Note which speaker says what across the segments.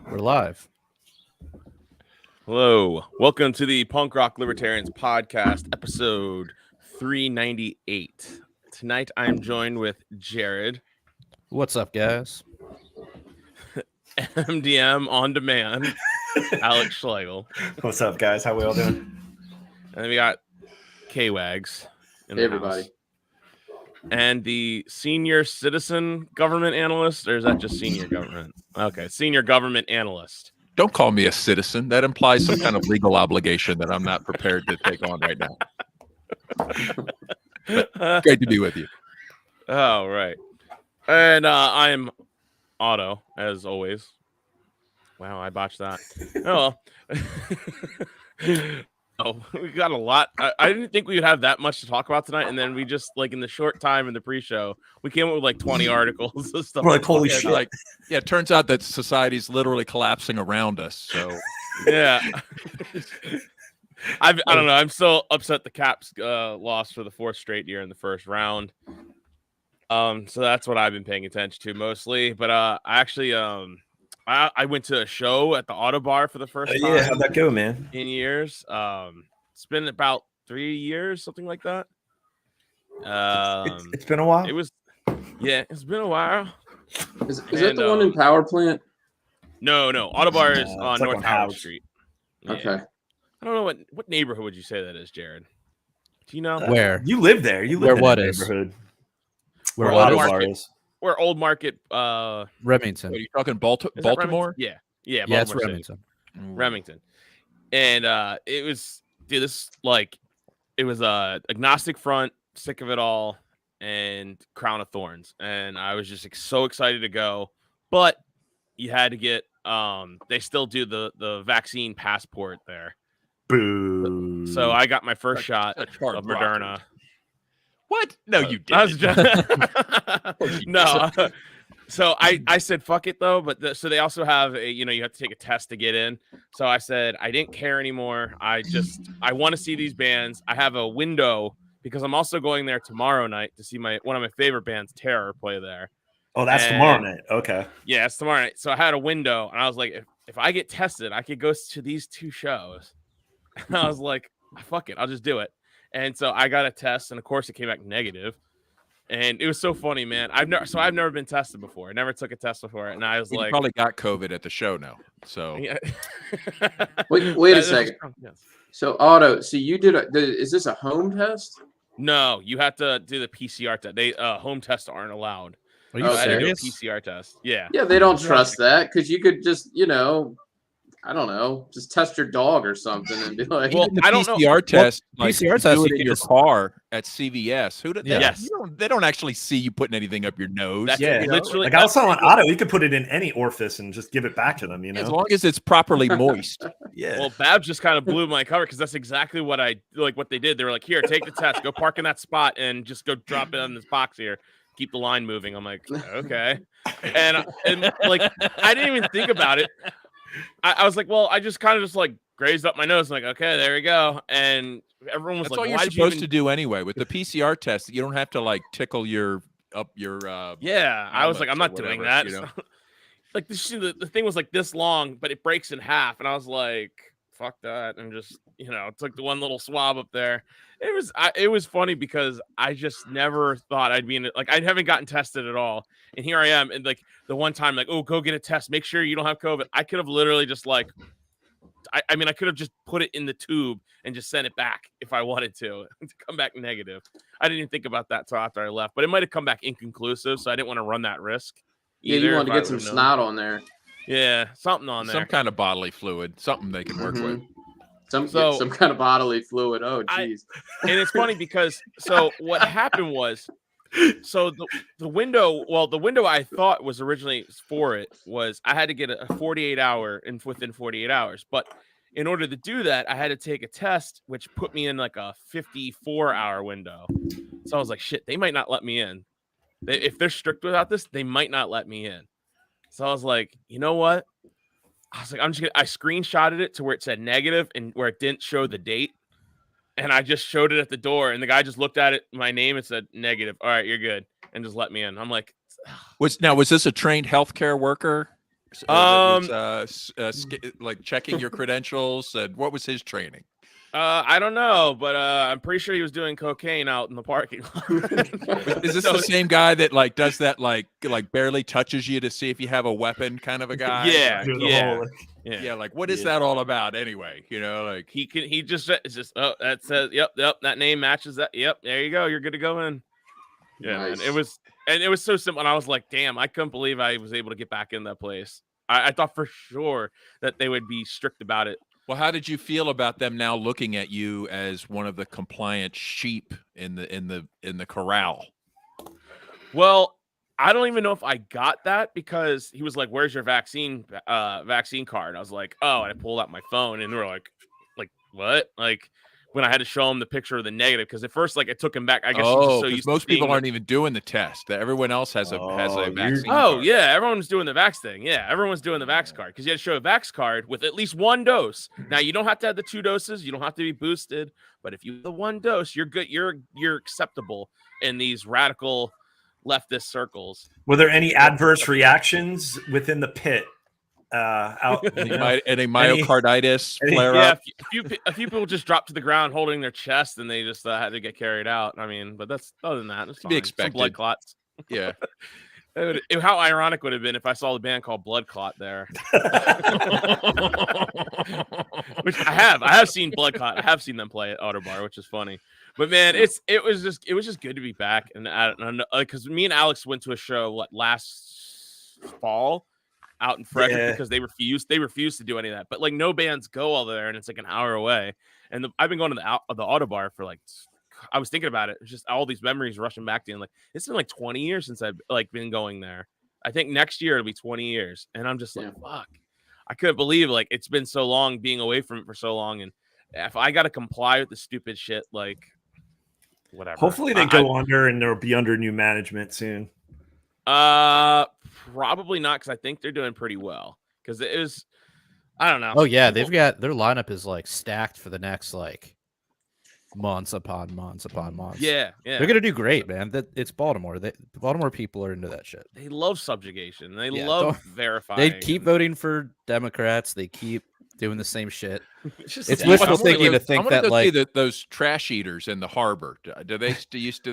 Speaker 1: We're live.
Speaker 2: Hello. Welcome to the Punk Rock Libertarians podcast, episode 398. Tonight I am joined with Jared.
Speaker 1: What's up, guys?
Speaker 2: MDM on demand, Alex Schlegel.
Speaker 3: What's up, guys? How we all doing?
Speaker 2: And then we got K-Wags.
Speaker 4: Hey, everybody.
Speaker 2: House. And the senior citizen government analyst, or is that just senior government? Okay, senior government analyst.
Speaker 5: Don't call me a citizen. That implies some kind of legal obligation that I'm not prepared to take on right now. But great to be with you.
Speaker 2: Oh, right. And I'm Otto, as always. Wow, I botched that. Oh, well. Oh, we got a lot. I didn't think we would have that much to talk about tonight, and then we just, like, in the short time in the pre-show, we came up with like 20 articles and stuff.
Speaker 3: We're like, holy shit!
Speaker 5: Like, yeah, it turns out that society's literally collapsing around us. So,
Speaker 2: yeah, I don't know. I'm still upset the Caps lost for the fourth straight year in the first round. So that's what I've been paying attention to mostly. But I actually I went to a show at the Ottobar for the first time.
Speaker 3: Yeah, how'd that go, man?
Speaker 2: In years. It's been about 3 years, something like that.
Speaker 3: It's been a while.
Speaker 2: It's been a while.
Speaker 4: Is that the one in Power Plant?
Speaker 2: No. Ottobar is on
Speaker 3: like
Speaker 2: North
Speaker 3: on
Speaker 2: Howard
Speaker 3: Howard.
Speaker 2: Street.
Speaker 4: Okay.
Speaker 2: I don't know what neighborhood would you say that is, Jared? Do you know?
Speaker 1: Where?
Speaker 3: You live there? You live
Speaker 1: Where
Speaker 3: in
Speaker 1: what
Speaker 3: that
Speaker 1: is?
Speaker 3: neighborhood?
Speaker 1: Where
Speaker 3: Where
Speaker 1: what
Speaker 3: Ottobar
Speaker 1: is?
Speaker 3: is?
Speaker 2: Where Old Market
Speaker 1: Remington.
Speaker 5: are you talking
Speaker 2: is that
Speaker 5: Baltimore?
Speaker 2: Remington? Yeah,
Speaker 1: Yeah, it's
Speaker 2: Baltimore City.
Speaker 1: Remington.
Speaker 2: Remington. And it was, dude, this, like, it was agnostic front, sick of it all, and Crown of Thorns. And I was just so excited to go, but you had to get they still do the vaccine passport there.
Speaker 3: Boo.
Speaker 2: So I got my first shot
Speaker 5: Such hard
Speaker 2: of
Speaker 5: rock.
Speaker 2: Moderna.
Speaker 5: What? No, you
Speaker 2: I was
Speaker 5: didn't.
Speaker 2: no. So I said fuck it though, but so they also have you have to take a test to get in. So I said I didn't care anymore. I want to see these bands. I have a window because I'm also going there tomorrow night to see one of my favorite bands, Terror, play there.
Speaker 3: Oh, that's tomorrow night. Okay.
Speaker 2: Yeah, it's tomorrow night. So I had a window, and I was like, if I get tested, I could go to these two shows. And I was like, fuck it, I'll just do it. And so I got a test, and of course it came back negative. And it was so funny, man. I've never been tested before. I never took a test before, and I was
Speaker 5: You
Speaker 2: like,
Speaker 5: probably got COVID at the show now. So
Speaker 2: yeah.
Speaker 4: Wait a second.
Speaker 2: Yes.
Speaker 4: So Otto, you did is this a home test?
Speaker 2: No, you have to do the PCR test. They home tests aren't allowed.
Speaker 1: Are you
Speaker 4: Oh,
Speaker 2: I had to do a
Speaker 1: serious?
Speaker 2: PCR test. Yeah.
Speaker 4: Yeah, they don't trust that because you could just, I don't know, just test your dog or something and be like,
Speaker 2: Well,
Speaker 5: the
Speaker 2: I don't know.
Speaker 5: PCR test, like,
Speaker 1: PCR
Speaker 5: you
Speaker 1: test,
Speaker 5: do
Speaker 1: you
Speaker 5: it
Speaker 1: can
Speaker 5: in your
Speaker 1: just-
Speaker 5: car at CVS. Who did that?
Speaker 2: Yes.
Speaker 5: They don't actually see you putting anything up your nose.
Speaker 2: That's
Speaker 3: Yeah,
Speaker 2: literally
Speaker 3: like I was telling Otto, you could put it in any orifice and just give it back to them. You know,
Speaker 5: As long as it's properly moist.
Speaker 3: yeah.
Speaker 2: Well, Babs just kind of blew my cover because that's exactly what what they did. They were like, "Here, take the test, go park in that spot, and just go drop it on this box here. Keep the line moving." I'm like, okay, and like I didn't even think about it. I was like, well, I just kind of just like grazed up my nose, like, okay, there we go, and everyone was
Speaker 5: That's
Speaker 2: like,
Speaker 5: all you're
Speaker 2: why did you
Speaker 5: supposed
Speaker 2: even...
Speaker 5: to do anyway. With the PCR test, you don't have to like tickle your.
Speaker 2: Yeah, I was like, I'm not
Speaker 5: or
Speaker 2: doing
Speaker 5: whatever,
Speaker 2: that.
Speaker 5: you know?
Speaker 2: Like the thing was like this long, but it breaks in half, and I was like, fuck that, and just took the one little swab up there. It was funny because I just never thought I'd be in it. Like I haven't gotten tested at all, and here I am. And like the one time, like, oh, go get a test, make sure you don't have COVID. I could have literally just like, I mean, I could have just put it in the tube and just sent it back if I wanted to come back negative. I didn't even think about that till after I left, but it might have come back inconclusive, so I didn't want to run that risk.
Speaker 4: yeah, you
Speaker 2: either,
Speaker 4: want to
Speaker 2: if I
Speaker 4: get some
Speaker 2: would've known.
Speaker 4: snot on there.
Speaker 2: Yeah, something on there.
Speaker 5: Some kind of bodily fluid, something they can work with.
Speaker 4: Mhm. Some kind of bodily fluid. Oh, geez.
Speaker 2: And it's funny because what happened was, the window I thought was originally for it was I had to get a 48-hour and within 48 hours. But in order to do that, I had to take a test, which put me in like a 54-hour window. So I was like, shit, they might not let me in. If they're strict about this, they might not let me in. So I was like, you know what? I was like, I screenshotted it to where it said negative and where it didn't show the date. And I just showed it at the door, and the guy just looked at it, my name, and said negative. All right, you're good, and just let me in. I'm like,
Speaker 5: Was this a trained healthcare worker? That was, like checking your credentials, and what was his training?
Speaker 2: I don't know, but I'm pretty sure he was doing cocaine out in the parking lot.
Speaker 5: Is this
Speaker 2: So-
Speaker 5: the same guy that like does that like barely touches you to see if you have a weapon kind of a guy?
Speaker 2: Yeah,
Speaker 5: Like,
Speaker 3: Do the
Speaker 2: yeah.
Speaker 3: whole,
Speaker 5: yeah. Like what is that all about anyway? You know, like
Speaker 2: He just it's just that says yep that name matches that. Yep, there you go. You're good to go in. Yeah,
Speaker 4: Nice.
Speaker 2: man. It was so simple. And I was like, damn, I couldn't believe I was able to get back in that place. I thought for sure that they would be strict about it.
Speaker 5: well, how did you feel about them now looking at you as one of the compliant sheep in the corral?
Speaker 2: Well, I don't even know if I got that because he was like, "Where's your vaccine card?" I was like, "Oh," and I pulled out my phone, and they were like, what?" Like when I had to show him the picture of the negative, because at first, like, it took him back. I guess he's just so
Speaker 5: 'cause
Speaker 2: used to
Speaker 5: most people
Speaker 2: seeing
Speaker 5: aren't even doing the test. That everyone else has a
Speaker 3: you're-
Speaker 5: vaccine.
Speaker 2: Oh
Speaker 5: card.
Speaker 2: yeah, everyone's doing the Vaxx thing. Yeah, everyone's doing the Vaxx card because you had to show a Vaxx card with at least one dose. Now you don't have to have the 2 doses. You don't have to be boosted. But if you have the 1 dose, you're good. You're acceptable in these radical leftist circles.
Speaker 3: were there any adverse reactions within the pit? Out,
Speaker 5: Any myocarditis flare
Speaker 2: Yeah,
Speaker 5: up?
Speaker 2: a few people just dropped to the ground holding their chest, and they just had to get carried out. I mean, but that's other than that, it's
Speaker 5: To be
Speaker 2: fine. Some blood
Speaker 5: expected.
Speaker 2: clots.
Speaker 5: Yeah.
Speaker 2: How ironic would it have been if I saw the band called Blood Clot there? Which I have seen Blood Clot. I have seen them play at Ottobar, which is funny. But man, it was just good to be back, and because me and Alex went to a show last fall out in Frederick because they refused to do any of that. But like no bands go all there, and it's like an hour away. And I've been going to the Ottobar for like. I was thinking about it. It's just all these memories rushing back to me. Like it's been like 20 years since I've like been going there. I think next year it'll be 20 years, and I'm just like, fuck. I couldn't believe like it's been so long being away from it for so long, and if I got to comply with the stupid shit, like whatever.
Speaker 3: Hopefully they go under and they'll be under new management soon.
Speaker 2: Probably not because I think they're doing pretty well. Because it was, I don't know.
Speaker 1: Oh yeah, they've got their lineup is like stacked for the next like months upon months upon months.
Speaker 2: Yeah.
Speaker 1: They're gonna do great, man. It's Baltimore. Baltimore people are into that shit.
Speaker 2: They love subjugation. They
Speaker 1: Yeah,
Speaker 2: love verifying.
Speaker 1: They keep voting for Democrats. They keep doing the same shit.
Speaker 2: It's just
Speaker 1: It's
Speaker 2: sad.
Speaker 1: wishful
Speaker 5: I wanna
Speaker 1: thinking
Speaker 5: go-
Speaker 1: to think
Speaker 5: I wanna
Speaker 1: that
Speaker 5: go see
Speaker 1: like
Speaker 5: those trash eaters in the harbor. Do they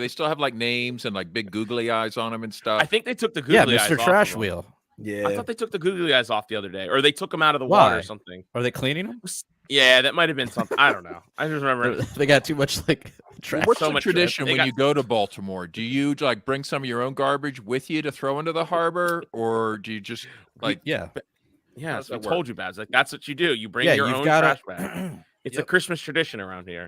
Speaker 5: still have like names and like big googly eyes on them and stuff?
Speaker 2: I think they took the googly
Speaker 1: yeah,
Speaker 2: eyes
Speaker 1: Mr.
Speaker 2: off
Speaker 1: Trash
Speaker 2: of them.
Speaker 1: Wheel.
Speaker 3: Yeah.
Speaker 2: I thought they took the googly eyes off the other day, or they took them out of the water
Speaker 1: Why?
Speaker 2: or something.
Speaker 1: Are they cleaning them?
Speaker 2: Yeah, that might have been something. I don't know. I just remember.
Speaker 1: They got too much like trash.
Speaker 5: What's
Speaker 2: so
Speaker 5: the
Speaker 2: much
Speaker 5: tradition
Speaker 2: shit. They
Speaker 5: when
Speaker 2: got-
Speaker 5: you go to Baltimore? Do you like bring some of your own garbage with you to throw into the harbor, or do you just like?
Speaker 1: Yeah.
Speaker 2: Yeah,
Speaker 5: does
Speaker 2: I
Speaker 5: that
Speaker 2: told you, Babs. Like that's what you do. You bring
Speaker 1: Yeah,
Speaker 2: your
Speaker 1: you've
Speaker 2: own
Speaker 1: gotta-
Speaker 2: trash bag. It's a
Speaker 1: Yep.
Speaker 2: Christmas tradition around here.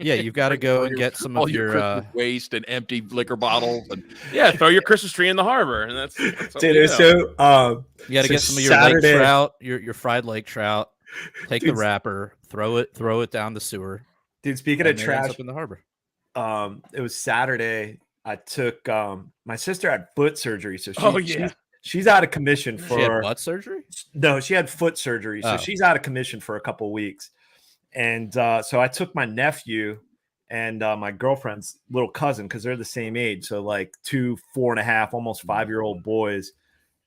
Speaker 1: Yeah, you've got to go and get some
Speaker 5: all
Speaker 1: of your
Speaker 5: Christmas waste and empty liquor bottles and
Speaker 2: Yeah, throw your Christmas tree in the harbor, and that's what we
Speaker 3: Dude,
Speaker 2: do.
Speaker 3: so
Speaker 1: you got to
Speaker 3: So
Speaker 1: get some of your
Speaker 3: Saturday-
Speaker 1: lake trout, your fried lake trout. Take the
Speaker 3: Dude,
Speaker 1: wrapper, throw it down the sewer.
Speaker 3: dude, speaking
Speaker 1: and
Speaker 3: of
Speaker 1: it ends
Speaker 3: trash,
Speaker 1: up in the harbor.
Speaker 3: it was Saturday. I took my sister had foot surgery, so she's out of commission
Speaker 1: She had
Speaker 3: for
Speaker 1: butt surgery.
Speaker 3: no, she had foot surgery, so
Speaker 1: Oh.
Speaker 3: she's out of commission for a couple weeks. And so I took my nephew and my girlfriend's little cousin because they're the same age, so like 2, 4.5, almost 5-year-old boys,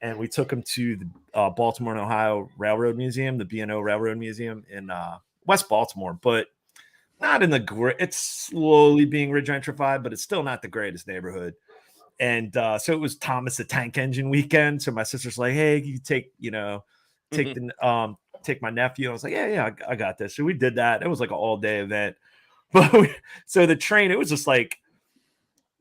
Speaker 3: and we took them to the Baltimore and Ohio Railroad Museum, the B&O Railroad Museum in West Baltimore, but not in the great. It's slowly being gentrified, but it's still not the greatest neighborhood. And so it was Thomas the Tank Engine weekend. So my sister's like, "Hey, you take take my nephew." I was like, "Yeah, I got this." So we did that. It was like an all day event. But so the train, it was just like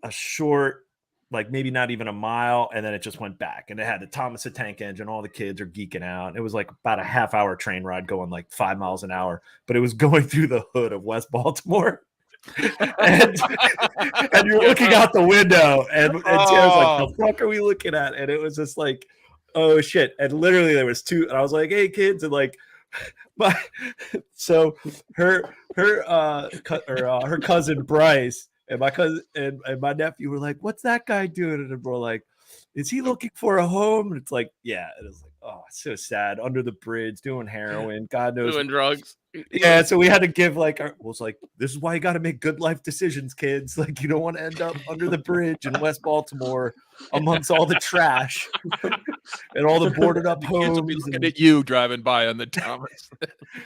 Speaker 3: a short, like maybe not even a mile, and then it just went back. And it had the Thomas the Tank Engine. All the kids are geeking out. It was like about a half-hour train ride going like 5 miles an hour, but it was going through the hood of West Baltimore. and you're looking out the window, and Tara's like, "The fuck are we looking at?" And it was just like, "Oh shit!" And literally there was 2, and I was like, "Hey kids," and like, so her cousin Bryce and my cousin and my nephew were like, "What's that guy doing?" And we're like, "Is he looking for a home?" And it's like, yeah. And it's like, oh, it's so sad. Under the bridge, doing heroin, God knows.
Speaker 2: Doing drugs.
Speaker 3: Yeah, so we had to give like was like, this is why you got to make good life decisions, kids. Like, you don't want to end up under the bridge in West Baltimore amongst all the trash. and all the boarded up
Speaker 5: The kids will be
Speaker 3: homes.
Speaker 5: looking
Speaker 3: And,
Speaker 5: at you driving by on the Thomas.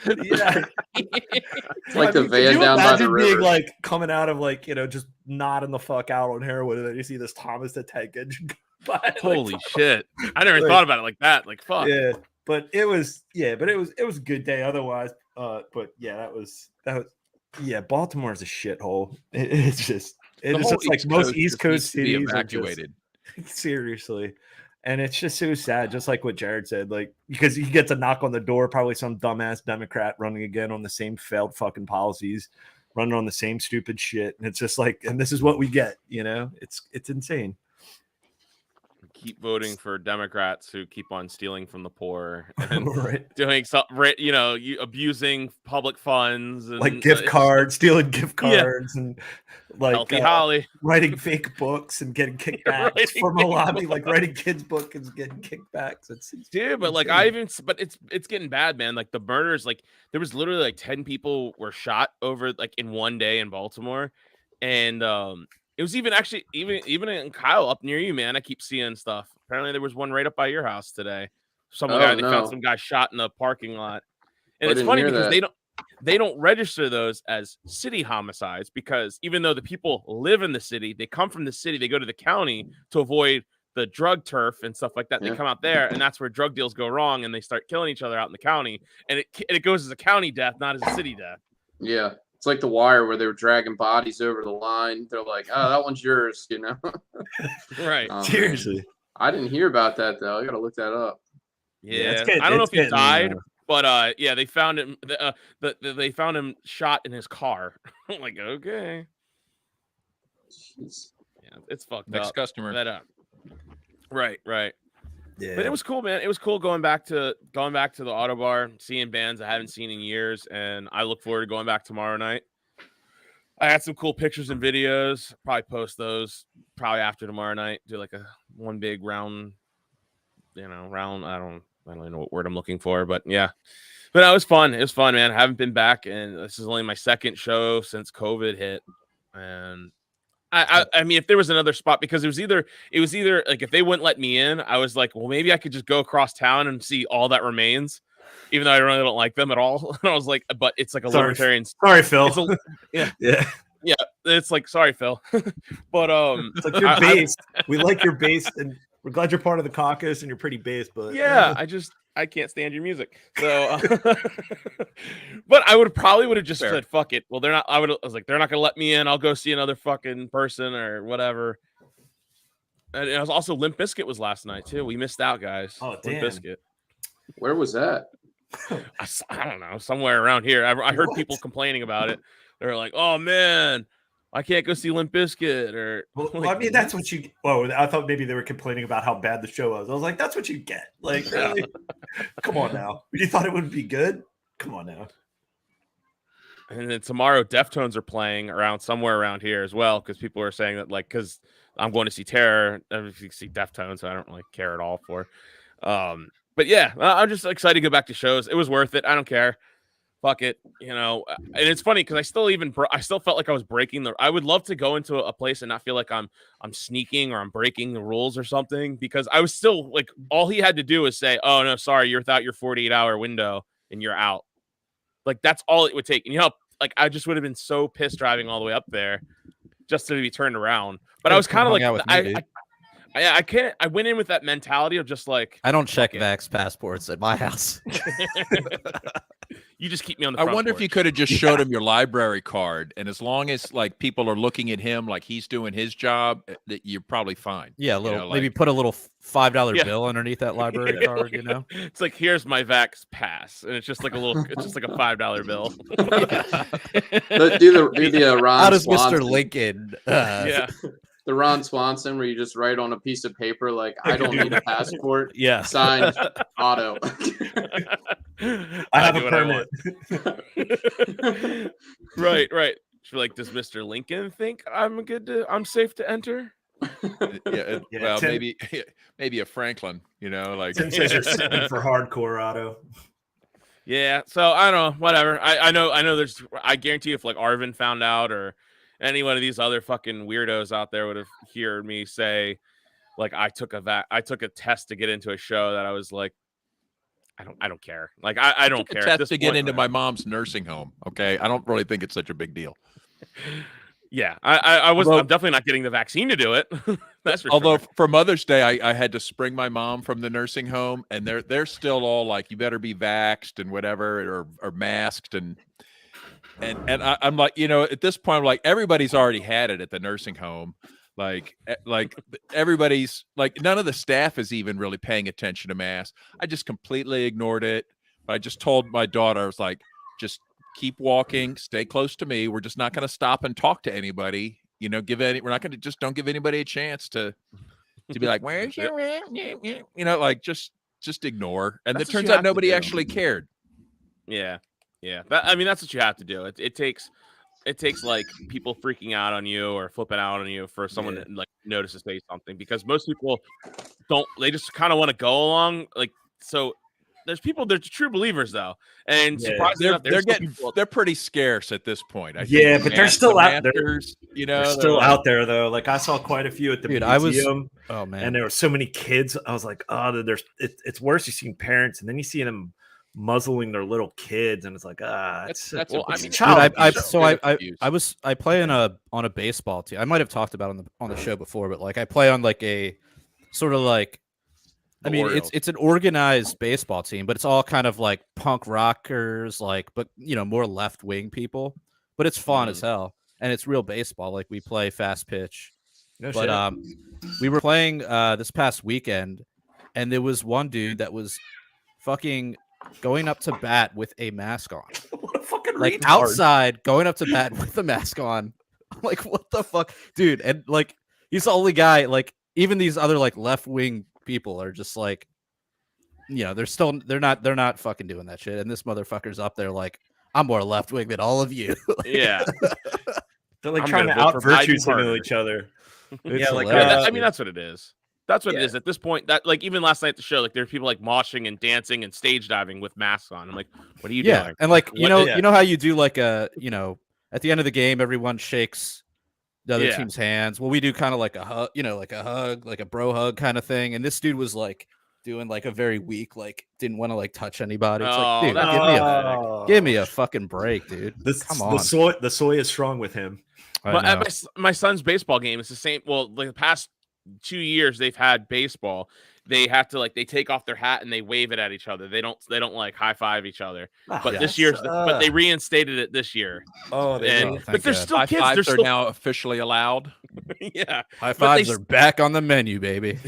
Speaker 3: yeah.
Speaker 4: It's like the
Speaker 3: could
Speaker 4: van
Speaker 3: you
Speaker 4: down by the
Speaker 3: imagine being
Speaker 4: river.
Speaker 3: like coming out of like, just nodding the fuck out on heroin, and then you see this Thomas the Tank Engine go by. Like,
Speaker 2: Holy shit! I never
Speaker 3: like-
Speaker 2: thought about it like that. Like fuck.
Speaker 3: yeah, but it was a good day otherwise. But yeah, that was yeah. Baltimore is a shithole. It's just
Speaker 5: whole
Speaker 3: like most
Speaker 5: Coast
Speaker 3: East
Speaker 5: just
Speaker 3: Coast
Speaker 5: needs to be
Speaker 3: cities are
Speaker 5: evacuated.
Speaker 3: just, seriously. And it's just so sad, just like what Jared said, like because he gets a knock on the door, probably some dumbass Democrat running again on the same failed fucking policies, running on the same stupid shit, and it's just like, and this is what we get, it's insane.
Speaker 2: Keep voting for Democrats who keep on stealing from the poor and
Speaker 3: Right.
Speaker 2: doing something, you abusing public funds and
Speaker 3: Like gift cards, stealing gift
Speaker 2: Yeah.
Speaker 3: cards, and like
Speaker 2: Healthy Holly.
Speaker 3: writing fake books and getting kickbacks
Speaker 2: Writing
Speaker 3: from a
Speaker 2: fake
Speaker 3: lobby, like writing kids' book and getting kickbacks. It's
Speaker 2: Dude, but like but it's getting bad, man. Like the murders, like there was literally like 10 people were shot over like in one day in Baltimore, and it was even actually even in Kyle up near you, man. I keep seeing stuff. Apparently there was one right up by your house today. They found some guy shot in the parking lot, and it's funny because they don't register those as city homicides because even though the people live in the city, they come from the city, they go to the county to avoid the drug turf and stuff like that.
Speaker 4: Yeah.
Speaker 2: They come out there, and that's where drug deals go wrong, and they start killing each other out in the county, and it goes as a county death, not as a city death.
Speaker 4: Yeah. It's like The Wire where they were dragging bodies over the line. They're like, oh, that one's yours,
Speaker 2: Right.
Speaker 3: seriously.
Speaker 4: I didn't hear about that, though. I got to look that up.
Speaker 2: Yeah. I don't know if he died, but yeah, they found him. They found him shot in his car. I'm like, okay.
Speaker 4: Jeez.
Speaker 2: Yeah, it's fucked
Speaker 5: Next
Speaker 2: up.
Speaker 5: customer.
Speaker 2: Right.
Speaker 3: Yeah,
Speaker 2: But it was cool, man. It was cool going back to the Ottobar, seeing bands I haven't seen in years, and I look forward to going back tomorrow night. I had some cool pictures and videos. Probably post those probably after tomorrow night. Do like one big round. I don't even know what word I'm looking for, but yeah. But it was fun. It was fun, man. I haven't been back, and this is only my second show since COVID hit, and I mean, if there was another spot, because it was either like if they wouldn't let me in, I was like, well, maybe I could just go across town and see All That Remains, even though I really don't like them at all. And I was like, but it's like a libertarian.
Speaker 3: Sorry, Phil.
Speaker 2: Yeah. It's like, sorry, Phil, but
Speaker 3: it's like you're based. We like your base, and we're glad you're part of the caucus, and you're pretty based. But
Speaker 2: yeah, I can't stand your music. So, but I would have just said, fuck it. Well, I was like, they're not going to let me in. I'll go see another fucking person or whatever. And it was also Limp Bizkit was last night too. We missed out, guys.
Speaker 3: Oh, damn.
Speaker 2: Limp Bizkit.
Speaker 4: Where was that?
Speaker 2: I don't know. Somewhere around here. I heard people complaining about it. They were like, oh man, I can't go see Limp Bizkit or.
Speaker 3: Well, I mean, that's what you. Well, I thought maybe they were complaining about how bad the show was. I was like, that's what you get. Like, really? Come on now. You thought it would be good? Come on now.
Speaker 2: And then tomorrow, Deftones are playing somewhere around here as well, because people are saying that, like, because I'm going to see Terror, I see Deftones, so I don't really care at all for. But yeah, I'm just excited to go back to shows. It was worth it. I don't care. Fuck it, and it's funny because I still felt like I was breaking I would love to go into a place and not feel like I'm sneaking or I'm breaking the rules or something, because I was still like, all he had to do was say, oh no, sorry, you're without your 48-hour window and you're out. Like that's all it would take. And like I just would have been so pissed driving all the way up there just to be turned around. But I was kind of like, I can't. I went in with that mentality of just like,
Speaker 1: I don't check Vaxx passports at my house.
Speaker 2: You just keep me on the
Speaker 5: I
Speaker 2: front
Speaker 5: wonder if
Speaker 2: porch.
Speaker 5: you could have just showed him your library card, and as long as like people are looking at him like he's doing his job, that you're probably fine.
Speaker 1: Yeah, maybe put a little $5 bill underneath that library card.
Speaker 2: It's like, here's my Vaxx pass, and it's just like it's just like a $5 bill.
Speaker 4: Do the Ron
Speaker 1: How does
Speaker 4: Swanson,
Speaker 1: Mr. Lincoln?
Speaker 2: Yeah.
Speaker 4: The Ron Swanson, where you just write on a piece of paper like, I don't need a passport.
Speaker 1: Yeah.
Speaker 4: Signed, Otto.
Speaker 3: I have a permit.
Speaker 2: Right. She's like, does Mr. Lincoln think I'm safe to enter?
Speaker 5: Yeah, well,
Speaker 3: Tim,
Speaker 5: maybe a Franklin, like
Speaker 3: Tim says you're sitting for hardcore, Otto.
Speaker 2: Yeah, so I don't know, whatever. I know I guarantee if like Arvin found out, or any one of these other fucking weirdos out there would have heard me say, like I took a test to get into a show that I was like, I don't care. Like I don't care.
Speaker 5: Test
Speaker 2: At this
Speaker 5: to get
Speaker 2: point,
Speaker 5: into
Speaker 2: man.
Speaker 5: my mom's nursing home. Okay, I don't really think it's such a big deal.
Speaker 2: Yeah, I'm
Speaker 3: Although-
Speaker 2: definitely not getting the vaccine to do it. That's for
Speaker 5: Although
Speaker 2: sure.
Speaker 5: for Mother's Day, I had to spring my mom from the nursing home, and they're still all like, "You better be vaxxed and whatever, or masked." And I'm like, at this point, I'm like, everybody's already had it at the nursing home. Like everybody's like, none of the staff is even really paying attention to masks. I just completely ignored it. But I just told my daughter, I was like, just keep walking, stay close to me. We're just not going to stop and talk to anybody. We're not going to just don't give anybody a chance to be like, where's your, like just ignore. And
Speaker 2: That's
Speaker 5: it
Speaker 2: what
Speaker 5: turns
Speaker 2: you
Speaker 5: out
Speaker 2: have to
Speaker 5: nobody
Speaker 2: do.
Speaker 5: actually cared.
Speaker 2: Yeah. I mean, that's what you have to do. It takes like people freaking out on you or flipping out on you for someone to like notice to say something, because most people don't. They just kind of want to go along. Like, so there's true believers though, and surprisingly enough,
Speaker 5: They're pretty scarce at this point. I
Speaker 3: Yeah,
Speaker 5: think
Speaker 3: but they're still out there.
Speaker 5: masters,
Speaker 3: They're still out there though. Like I saw quite a few at the
Speaker 1: Dude,
Speaker 3: museum.
Speaker 1: Oh man,
Speaker 3: And there were so many kids. I was like, oh, it's worse. You seeing parents, and then you see them muzzling their little kids, and it's like,
Speaker 5: That's
Speaker 2: well, I
Speaker 3: it's
Speaker 2: mean,
Speaker 3: child
Speaker 1: dude,
Speaker 3: abuse.
Speaker 1: I play on a baseball team. I might have talked about it on the show before, but like I play on like a sort of like, I mean,
Speaker 2: Orioles.
Speaker 1: it's an organized baseball team, but it's all kind of like punk rockers, like, but more left wing people. But it's fun as hell, and it's real baseball. Like we play fast pitch.
Speaker 3: No
Speaker 1: But
Speaker 3: shit.
Speaker 1: we were playing this past weekend, and there was one dude that was fucking going up to bat with a mask on,
Speaker 3: What a fucking
Speaker 1: like
Speaker 3: retard.
Speaker 1: outside, going up to bat with a mask on. I'm like, what the fuck, dude? And like, he's the only guy. Like, even these other like left wing people are just like, they're not fucking doing that shit. And this motherfucker's up there like, I'm more left wing than all of you.
Speaker 2: Yeah,
Speaker 3: They're like
Speaker 2: I'm
Speaker 3: trying to
Speaker 2: gonna vote
Speaker 3: out
Speaker 2: for
Speaker 3: virtue
Speaker 2: Biden
Speaker 3: signal
Speaker 2: harder.
Speaker 3: each other.
Speaker 1: It's
Speaker 3: like,
Speaker 1: hilarious,
Speaker 2: I mean,
Speaker 1: dude.
Speaker 2: that's what it is. That's what it
Speaker 3: Yeah.
Speaker 2: is at this point. That like even last night at the show, like there were people like moshing and dancing and stage diving with masks on. I'm like, what are you doing?
Speaker 1: And like
Speaker 2: What-
Speaker 3: yeah.
Speaker 1: you know how you do like a at the end of the game, everyone shakes the other
Speaker 2: Yeah.
Speaker 1: team's hands. Well, we do kind of like a hug, like a bro hug kind of thing. And this dude was like doing like a very weak, like didn't want to like touch anybody. It's like, dude,
Speaker 2: that's
Speaker 1: give me a fucking break, dude. Come on.
Speaker 3: The soy is strong with him.
Speaker 2: At my son's baseball game, it's the same. Well, like the past 2 years they've had baseball. They have to like they take off their hat and they wave it at each other. They don't like high five each other. But this year's but they reinstated it this year.
Speaker 3: Oh,
Speaker 2: But there's still
Speaker 5: High
Speaker 2: kids.
Speaker 5: fives
Speaker 2: They're
Speaker 5: are
Speaker 2: still
Speaker 5: now officially allowed.
Speaker 2: yeah.
Speaker 1: High
Speaker 2: But
Speaker 1: fives
Speaker 2: they
Speaker 1: are back on the menu, baby.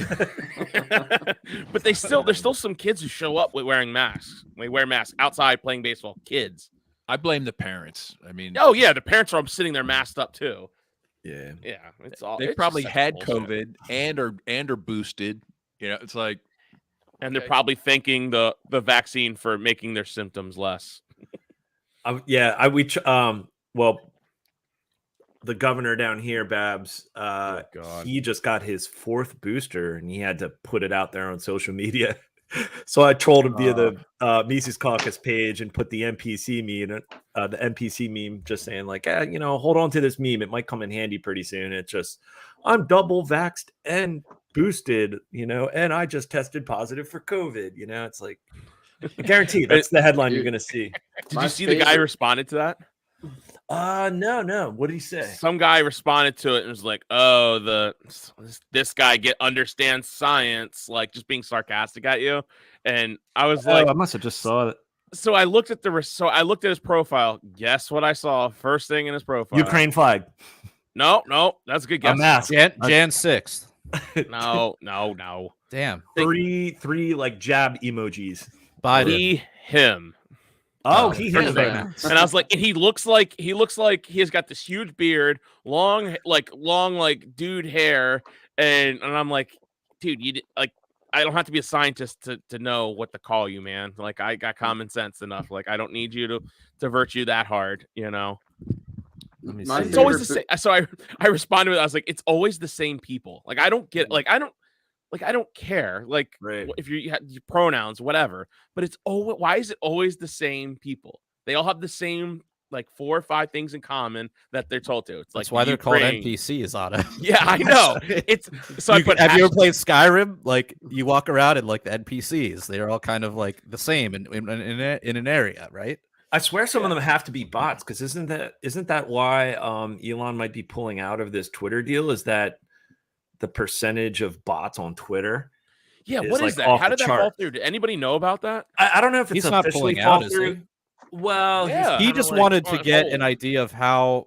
Speaker 2: but there's still some kids who show up with wearing masks. They wear masks outside playing baseball. Kids.
Speaker 5: I blame the parents. I mean,
Speaker 2: Oh yeah, the parents are sitting there masked up too.
Speaker 3: Yeah.
Speaker 2: Yeah, it's all.
Speaker 5: they
Speaker 2: it's
Speaker 5: probably
Speaker 2: just
Speaker 5: had
Speaker 2: bullshit.
Speaker 5: COVID and are boosted. It's like,
Speaker 2: And they're
Speaker 5: okay.
Speaker 2: probably thanking the vaccine for making their symptoms less.
Speaker 3: Well, the governor down here, Babs,
Speaker 2: God.
Speaker 3: he just got his 4th booster, and he had to put it out there on social media. So I trolled him via the Mises Caucus page and put the NPC meme, just saying like, hold on to this meme. It might come in handy pretty soon. It's just, I'm double vaxxed and boosted, and I just tested positive for COVID. It's like, I guarantee that's the headline you're gonna see.
Speaker 2: Did
Speaker 4: My
Speaker 2: you see the guy
Speaker 4: favorite-
Speaker 2: responded to that?
Speaker 3: No. What did he say?
Speaker 2: Some guy responded to it and was like, "Oh, this guy understands science," like just being sarcastic at you. And I was like,
Speaker 1: I must have just saw it.
Speaker 2: so I looked at his profile. Guess what I saw? First thing in his profile.
Speaker 3: Ukraine flag.
Speaker 2: No, that's a good
Speaker 3: A
Speaker 2: guess.
Speaker 3: mask.
Speaker 1: Jan 6th.
Speaker 2: No.
Speaker 1: Damn.
Speaker 3: Three like jab emojis.
Speaker 1: Biden.
Speaker 2: Him.
Speaker 3: Oh,
Speaker 1: First thing.
Speaker 2: And I was like, and he looks like he has got this huge beard, long dude hair, and I'm like, dude, I don't have to be a scientist to know what to call you, man. Like I got common sense enough. Like I don't need you to virtue that hard,
Speaker 1: Let me
Speaker 4: My
Speaker 1: see.
Speaker 2: It's always the
Speaker 4: favorite
Speaker 2: same. So I responded with, I was like, it's always the same people. Like I don't get I don't care. Like
Speaker 3: Right.
Speaker 2: if you have your pronouns, whatever. But it's always, why is it always the same people? They all have the same like 4 or 5 things in common that they're told to. It's like
Speaker 1: That's why
Speaker 2: the
Speaker 1: they're called
Speaker 2: Ukraine.
Speaker 1: NPCs, Otto.
Speaker 2: Yeah, I know. It's so I put
Speaker 1: Have you ever played Skyrim? Like you walk around and like the NPCs, they're all kind of like the same in an area, right?
Speaker 3: I swear some of them have to be bots because isn't that why Elon might be pulling out of this Twitter deal? Is that the percentage of bots on Twitter?
Speaker 2: Yeah,
Speaker 3: is
Speaker 2: what
Speaker 3: like
Speaker 2: is that?
Speaker 3: off
Speaker 2: How
Speaker 3: the
Speaker 2: did that fall
Speaker 3: chart.
Speaker 2: through? Did anybody know about that?
Speaker 3: I don't know if it's
Speaker 1: He's not
Speaker 3: officially
Speaker 1: pulling
Speaker 3: fall
Speaker 1: out, is
Speaker 3: through.
Speaker 1: he?
Speaker 3: Well,
Speaker 2: Yeah.
Speaker 1: He
Speaker 3: kinda
Speaker 1: just
Speaker 3: like,
Speaker 1: wanted to
Speaker 2: on
Speaker 1: get
Speaker 2: hold.
Speaker 1: an idea of how.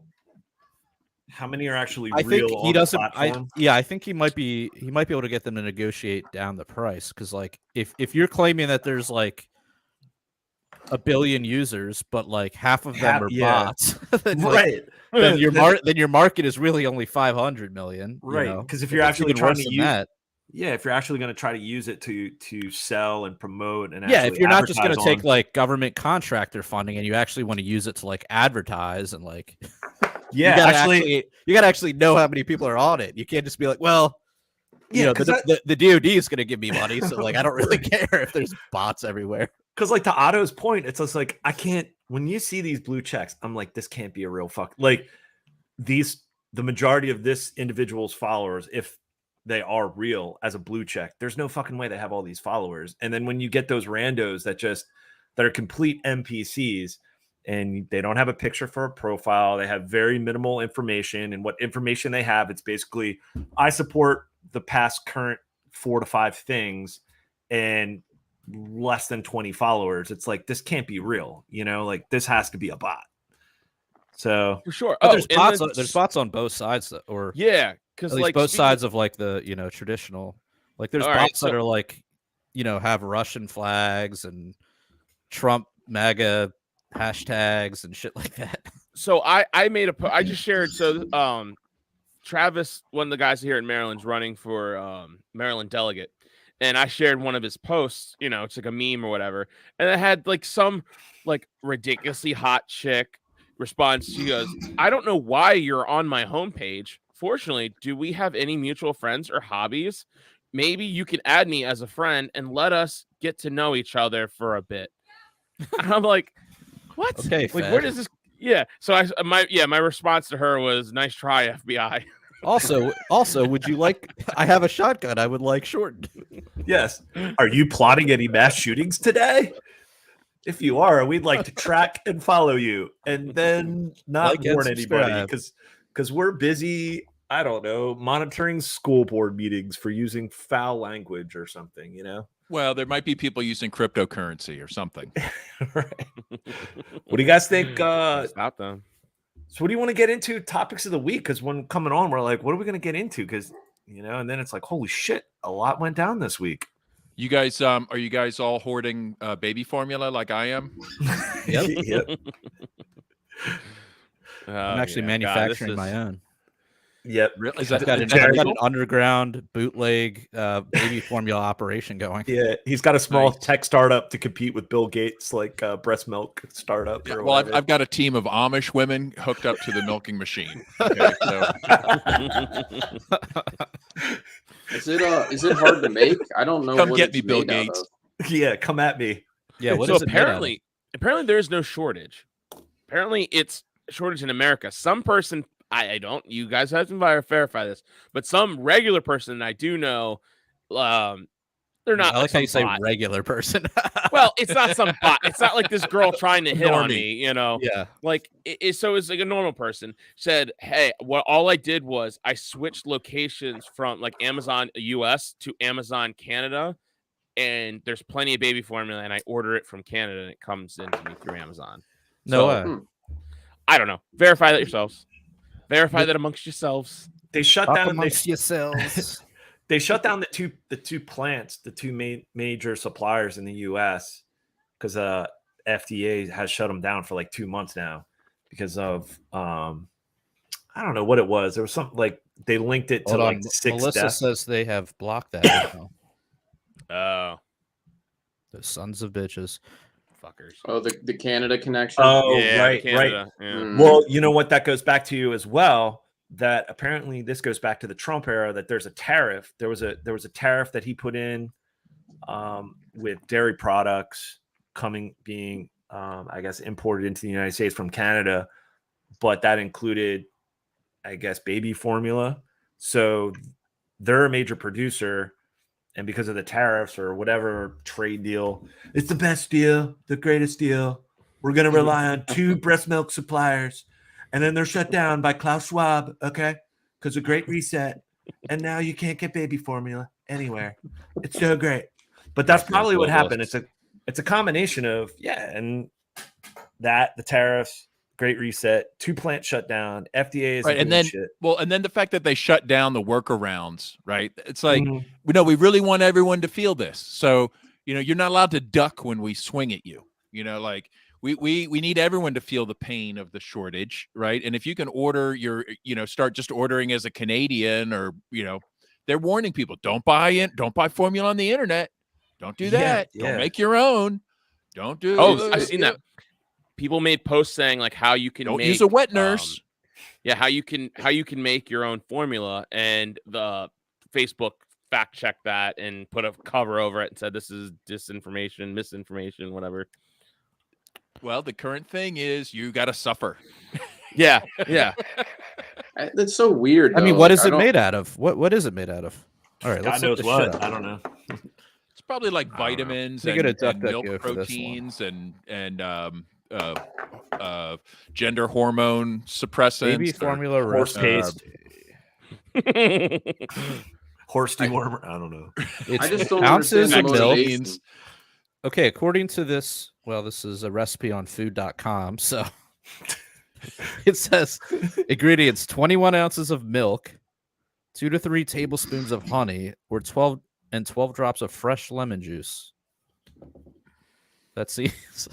Speaker 3: how many are actually
Speaker 1: I think
Speaker 3: real
Speaker 1: he
Speaker 3: on the
Speaker 1: doesn't.
Speaker 3: platform.
Speaker 1: I think he might be able to get them to negotiate down the price because, like, if you're claiming that there's like 1 billion users, but like half of them are bots, then, like,
Speaker 3: Right.
Speaker 1: then your market is really only 500 million.
Speaker 3: Right.
Speaker 1: You know?
Speaker 3: Because if you're
Speaker 1: It's
Speaker 3: actually
Speaker 1: even
Speaker 3: trying
Speaker 1: worse
Speaker 3: to
Speaker 1: than
Speaker 3: use
Speaker 1: that.
Speaker 3: yeah, if you're actually going to try to use it to sell and promote and
Speaker 1: Yeah,
Speaker 3: actually
Speaker 1: if you're not just going to
Speaker 3: advertise
Speaker 1: take
Speaker 3: on-
Speaker 1: like government contractor funding and you actually want to use it to like advertise and like
Speaker 3: yeah,
Speaker 1: you gotta actually know how many people are on it. You can't just be like, well, you
Speaker 3: Yeah,
Speaker 1: know,
Speaker 3: 'cause
Speaker 1: the DoD is going to give me money, so like I don't really care if there's bots everywhere.
Speaker 3: because like to Otto's point, it's just like I can't. When you see these blue checks, I'm like, this can't be a real fuck. Like the majority of this individual's followers, if they are real as a blue check, there's no fucking way they have all these followers. And then when you get those randos that are complete NPCs and they don't have a picture for a profile, they have very minimal information, and what information they have, it's basically I support the past current 4 to 5 things and less than 20 followers. It's like this can't be real, you know, like this has to be a bot. So
Speaker 2: For sure.
Speaker 1: But there's
Speaker 2: and
Speaker 1: bots.
Speaker 2: then-
Speaker 1: There's bots on both sides, or
Speaker 2: Yeah,
Speaker 1: at
Speaker 2: because
Speaker 1: least
Speaker 2: like
Speaker 1: both
Speaker 2: speaking-
Speaker 1: sides of like the traditional. Like there's
Speaker 2: All right,
Speaker 1: bots that are like have Russian flags and Trump MAGA hashtags and shit like that.
Speaker 2: So I made I just shared Travis, one of the guys here in Maryland's running for Maryland delegate, and I shared one of his posts, it's like a meme or whatever, and it had like some like ridiculously hot chick response. She goes, I don't know why you're on my homepage. Fortunately, do we have any mutual friends or hobbies? Maybe you can add me as a friend and let us get to know each other for a bit. And I'm like, what?
Speaker 1: Okay,
Speaker 2: like
Speaker 1: Fed.
Speaker 2: where does this? Yeah. So my response to her was, nice try, FBI.
Speaker 1: Also, would you like? I have a shotgun. I would like shortened.
Speaker 3: yes, are you plotting any mass shootings today? If you are, we'd like to track and follow you, and then not
Speaker 1: Like and
Speaker 3: warn anybody
Speaker 1: subscribe.
Speaker 3: because we're busy. I don't know, monitoring school board meetings for using foul language or something. You know.
Speaker 5: Well, there might be people using cryptocurrency or something.
Speaker 3: Right. What do you guys think?
Speaker 2: Stop them.
Speaker 3: So, what do you want to get into? Topics of the week? Because when coming on, we're like, what are we going to get into? Because and then it's like, holy shit, a lot went down this week.
Speaker 5: You guys, are you guys all hoarding baby formula like I am?
Speaker 3: Yep.
Speaker 1: I'm actually manufacturing my own.
Speaker 3: Yep.
Speaker 5: Really? Is
Speaker 1: I've
Speaker 5: that
Speaker 1: got an
Speaker 5: legal?
Speaker 1: underground bootleg baby formula operation going.
Speaker 3: Yeah, he's got a small
Speaker 5: Nice.
Speaker 3: tech startup to compete with Bill Gates, like breast milk startup.
Speaker 5: Yeah,
Speaker 3: or
Speaker 5: well,
Speaker 3: whatever.
Speaker 5: I've got a team of Amish women hooked up to the milking machine. Okay, so
Speaker 4: Is it hard to make? I don't know.
Speaker 5: Come
Speaker 4: what
Speaker 5: get
Speaker 4: it's
Speaker 5: me, Bill
Speaker 4: made out
Speaker 5: Gates.
Speaker 4: of.
Speaker 3: Yeah, come at me.
Speaker 1: Yeah, what
Speaker 2: So
Speaker 1: is it made out of?
Speaker 2: apparently there's no shortage. Apparently it's a shortage in America. Some person, I don't, you guys have to verify this, but some regular person I do know, they're not.
Speaker 1: I like how you say
Speaker 2: bot.
Speaker 1: regular person.
Speaker 2: Well, it's not some bot. It's not like this girl trying to hit on
Speaker 5: Normie.
Speaker 2: me,
Speaker 1: Yeah.
Speaker 2: Like so it's like a normal person said, hey, all I did was I switched locations from like Amazon US to Amazon Canada, and there's plenty of baby formula, and I order it from Canada and it comes into me through Amazon.
Speaker 1: No way.
Speaker 2: I don't know. Verify that yourselves. Verify that amongst yourselves.
Speaker 3: They shut
Speaker 1: Talk
Speaker 3: down.
Speaker 1: amongst yourselves.
Speaker 3: They shut down the two plants, the two major suppliers in the U.S. because FDA has shut them down for like 2 months now because of I don't know what it was. There was something like they linked it to
Speaker 1: Hold
Speaker 3: like
Speaker 1: on.
Speaker 3: 6
Speaker 1: Melissa
Speaker 3: deaths.
Speaker 1: says they have blocked that. now.
Speaker 2: Oh,
Speaker 1: Those sons of bitches.
Speaker 2: fuckers.
Speaker 4: Oh, the Canada connection.
Speaker 3: Oh,
Speaker 2: Yeah,
Speaker 3: right.
Speaker 2: Canada, yeah.
Speaker 4: Mm.
Speaker 3: Well, you know what that goes back to as well. That apparently this goes back to the Trump era. That there's a tariff. There was a tariff that he put in with dairy products being I guess, imported into the United States from Canada, but that included, I guess, baby formula. So they're a major producer, and because of the tariffs or whatever trade deal, it's the best deal, the greatest deal. We're going to rely on 2 breast milk suppliers, and then they're shut down by Klaus Schwab, okay? Because a great reset, and now you can't get baby formula anywhere. It's so great. But that's probably what happened. It's a combination of, and that, the tariffs, great reset, 2 plants shut down, FDA is
Speaker 5: right, and then
Speaker 3: shit.
Speaker 5: and then the fact that they shut down the workarounds, right? It's like,
Speaker 3: Mhm.
Speaker 5: we really want everyone to feel this. So, you're not allowed to duck when we swing at you. Like we need everyone to feel the pain of the shortage, right? And if you can order start just ordering as a Canadian, or they're warning people, don't buy formula on the internet. Don't do that. Don't make your own. Don't do.
Speaker 2: Oh, I've seen that. People made posts saying like how you can
Speaker 5: don't use a wet nurse.
Speaker 2: How you can make your own formula, and the Facebook fact checked that and put a cover over it and said this is disinformation, misinformation, whatever.
Speaker 5: Well, the current thing is you got to suffer.
Speaker 2: Yeah.
Speaker 4: That's so weird.
Speaker 1: I mean,
Speaker 4: though.
Speaker 1: what
Speaker 4: Like,
Speaker 1: is it made out of? What is it made out of? All right,
Speaker 3: God
Speaker 1: let's
Speaker 3: knows
Speaker 1: look this shit
Speaker 3: what.
Speaker 1: up.
Speaker 3: I don't know.
Speaker 5: It's probably like vitamins
Speaker 1: They get a duck
Speaker 5: and
Speaker 1: duck
Speaker 5: milk
Speaker 1: go for this
Speaker 5: proteins and gender hormone suppressants.
Speaker 1: Baby formula
Speaker 3: horse
Speaker 1: recipe.
Speaker 3: paste. Horse dewormer. I don't know.
Speaker 1: It's
Speaker 4: I just don't
Speaker 1: ounces
Speaker 4: understand
Speaker 1: of
Speaker 4: the
Speaker 1: milk.
Speaker 4: motivation.
Speaker 1: Okay, according to this, this is a recipe on food.com. So it says ingredients: 21 ounces of milk, 2 to 3 tablespoons of honey, or 12 drops of fresh lemon juice. That seems.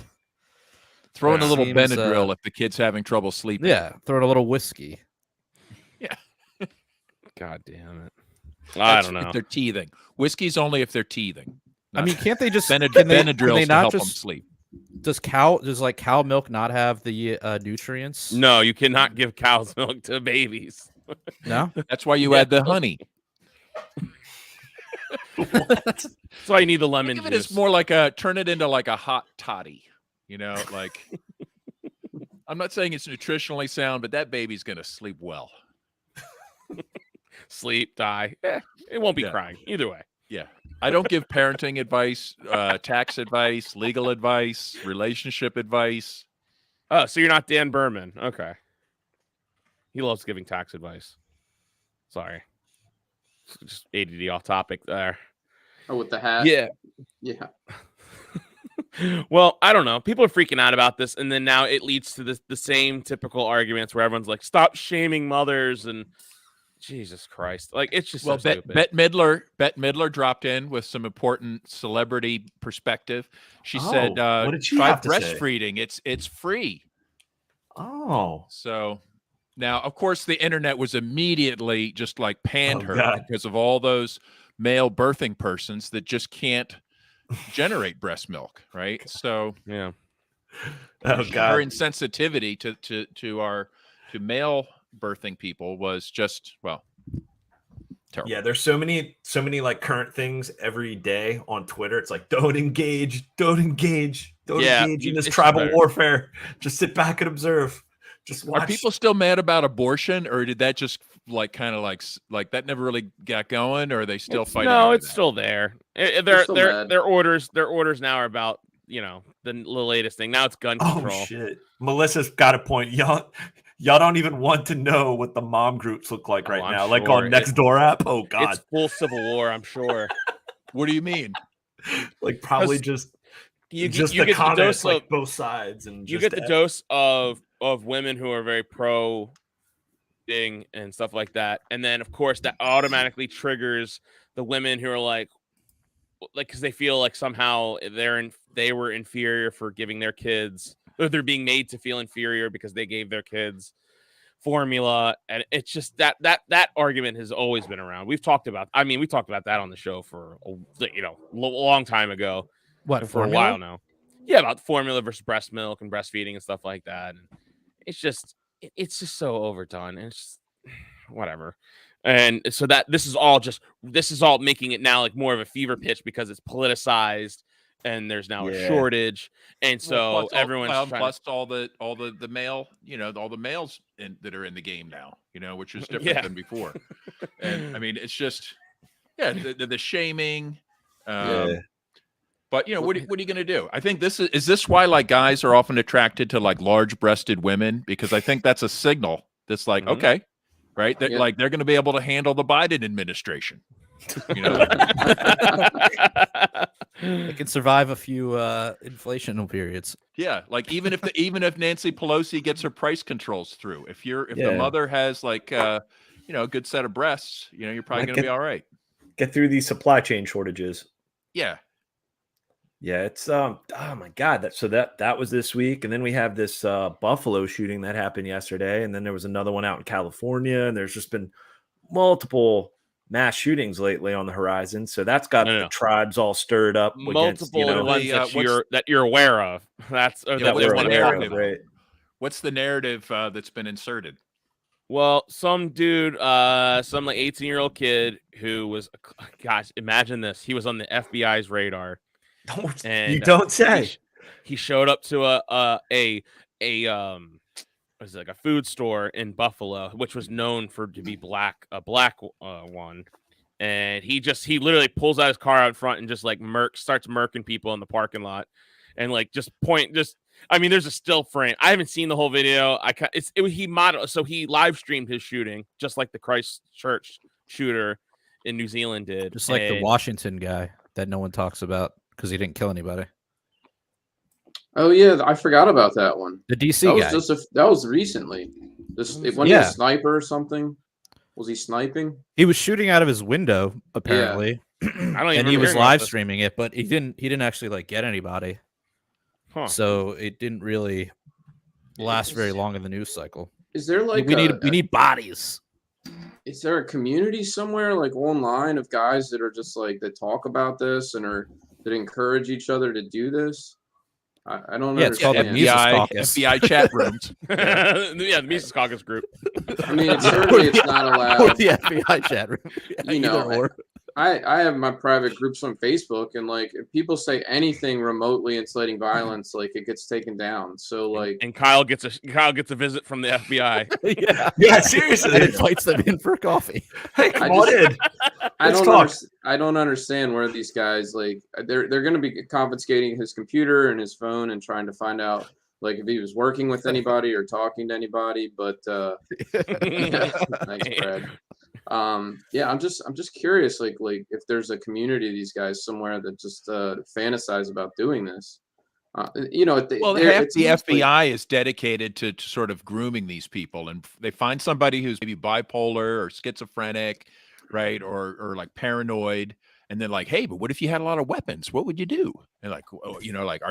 Speaker 5: Throw in a little
Speaker 1: seems,
Speaker 5: Benadryl if the kid's having trouble sleeping.
Speaker 1: Yeah, throw in a little whiskey.
Speaker 5: Yeah.
Speaker 2: God damn it. I don't know.
Speaker 5: If they're teething. Whiskey's only if they're teething.
Speaker 1: I mean, can't they just
Speaker 5: Benadryl to
Speaker 1: not
Speaker 5: help them
Speaker 1: just
Speaker 5: sleep?
Speaker 1: Does cow milk not have the nutrients?
Speaker 2: No, you cannot give cow's milk to babies.
Speaker 1: No.
Speaker 5: That's why you add the honey.
Speaker 2: That's why you need the lemon
Speaker 5: Think of
Speaker 2: juice.
Speaker 5: it as more like turn it into like a hot toddy. Like I'm not saying it's nutritionally sound, but that baby's gonna sleep well.
Speaker 2: Sleep, die. It won't be crying either way.
Speaker 5: Yeah. I don't give parenting advice, tax advice, legal advice, relationship advice.
Speaker 2: Oh, so you're not Dan Berman. Okay. He loves giving tax advice. Sorry. Just ADD off topic there.
Speaker 4: Oh, with the hat.
Speaker 2: Yeah. Well, I don't know. People are freaking out about this, and then now it leads to the same typical arguments where everyone's like, "Stop shaming mothers," and Jesus Christ, like it's just so stupid.
Speaker 5: Bette Midler dropped in with some important celebrity perspective. She said,
Speaker 3: what did she
Speaker 5: "Try
Speaker 3: have to say?
Speaker 5: breastfeeding. It's free."
Speaker 3: Oh,
Speaker 5: so now, of course, the internet was immediately just like panned her
Speaker 3: God.
Speaker 5: because of all those male birthing persons that just can't generate breast milk, right? So
Speaker 2: Yeah.
Speaker 3: Oh
Speaker 5: her
Speaker 3: God.
Speaker 5: insensitivity to male birthing people was just terrible.
Speaker 3: Yeah, there's so many like current things every day on Twitter. It's like don't engage in this tribal warfare. Just sit back and observe. Just watch.
Speaker 5: Are people still mad about abortion, or did that just like kind of like that never really got going, or are they still fighting?
Speaker 2: No,
Speaker 5: over
Speaker 2: it's
Speaker 5: that?
Speaker 2: still there.
Speaker 4: still
Speaker 2: Their orders now are about the latest thing. Now it's gun control.
Speaker 3: Oh shit! Melissa's got a point. Y'all don't even want to know what the mom groups look like right
Speaker 2: I'm
Speaker 3: now. Like
Speaker 2: sure.
Speaker 3: on Nextdoor app. Oh God!
Speaker 2: It's full civil war. I'm sure.
Speaker 5: What do you mean?
Speaker 3: Like probably just
Speaker 2: You
Speaker 3: the
Speaker 2: get
Speaker 3: comments
Speaker 2: the dose
Speaker 3: like both sides, and
Speaker 2: you
Speaker 3: just
Speaker 2: get the dose of women who are very pro thing and stuff like that, and then of course that automatically triggers the women who are like because they feel like somehow they were inferior for giving their kids, or they're being made to feel inferior because they gave their kids formula, and it's just that argument has always been around. We talked about that on the show for a long time ago.
Speaker 1: What,
Speaker 2: for a while now? Yeah, about formula versus breast milk and breastfeeding and stuff like that. And it's just so overdone, and it's just whatever. And so this is all making it now like more of a fever pitch because it's politicized and there's now a
Speaker 3: Yeah.
Speaker 2: shortage, and so everyone's trying
Speaker 5: plus all the male, all the males that are in the game now, which is different than before. And I mean, it's just the shaming. But what are you going to do? I think this is this why like guys are often attracted to like large-breasted women, because I think that's a signal that's like okay, right? That like they're going to be able to handle the Biden administration.
Speaker 1: They can survive a few inflational periods.
Speaker 5: Yeah, like even if Nancy Pelosi gets her price controls through, if the mother has like a good set of breasts, you're probably going to be all right.
Speaker 3: Get through these supply chain shortages.
Speaker 5: Yeah.
Speaker 3: Yeah, it's oh my God, that was this week, and then we have this Buffalo shooting that happened yesterday, and then there was another one out in California, and there's just been multiple mass shootings lately on the horizon. So that's got the tribes all stirred up.
Speaker 2: Multiple
Speaker 3: against,
Speaker 2: ones that you're aware of. That's
Speaker 5: what's the narrative? Right? What's the narrative that's been inserted?
Speaker 2: Well, some dude, some like 18-year-old kid who was, gosh, imagine this. He was on the FBI's radar. And
Speaker 3: you don't say.
Speaker 2: He showed up to a food store in Buffalo, which was known to be a black one. And he literally pulls out his car out front and just like starts murking people in the parking lot, and like I mean, there's a still frame. I haven't seen the whole video. He live streamed his shooting, just like the Christchurch shooter in New Zealand did,
Speaker 1: just like the Washington guy that no one talks about because he didn't kill anybody.
Speaker 4: Oh yeah, I forgot about that one.
Speaker 1: The DC guy.
Speaker 4: That was recently. Wasn't he a sniper or something? Was he sniping?
Speaker 1: He was shooting out of his window, apparently.
Speaker 2: I don't even.
Speaker 1: And he was live streaming it, but he didn't actually like get anybody.
Speaker 2: Huh.
Speaker 1: So it didn't really last very long in the news cycle.
Speaker 4: Is there like
Speaker 1: we need bodies?
Speaker 4: Is there a community somewhere like online of guys that are just like that talk about this and that encourage each other to do this? I don't know.
Speaker 1: It's called the Mises Caucus.
Speaker 5: FBI chat rooms.
Speaker 2: The Mises Caucus group.
Speaker 4: I mean, it's not allowed.
Speaker 1: Or the FBI chat room.
Speaker 4: I have my private groups on Facebook, and like if people say anything remotely inciting violence, like it gets taken down. So like,
Speaker 2: and Kyle gets a visit from the FBI.
Speaker 3: yeah, seriously,
Speaker 1: and invites them in for coffee.
Speaker 3: Hey, come on in.
Speaker 4: I don't understand where these guys like they're going to be confiscating his computer and his phone and trying to find out like if he was working with anybody or talking to anybody. But thanks, Brad. I'm just curious, like if there's a community of these guys somewhere that just fantasize about doing this.
Speaker 5: Half the FBI is dedicated to sort of grooming these people, and they find somebody who's maybe bipolar or schizophrenic, right, or like paranoid, and then like, hey, but what if you had a lot of weapons? What would you do? And like,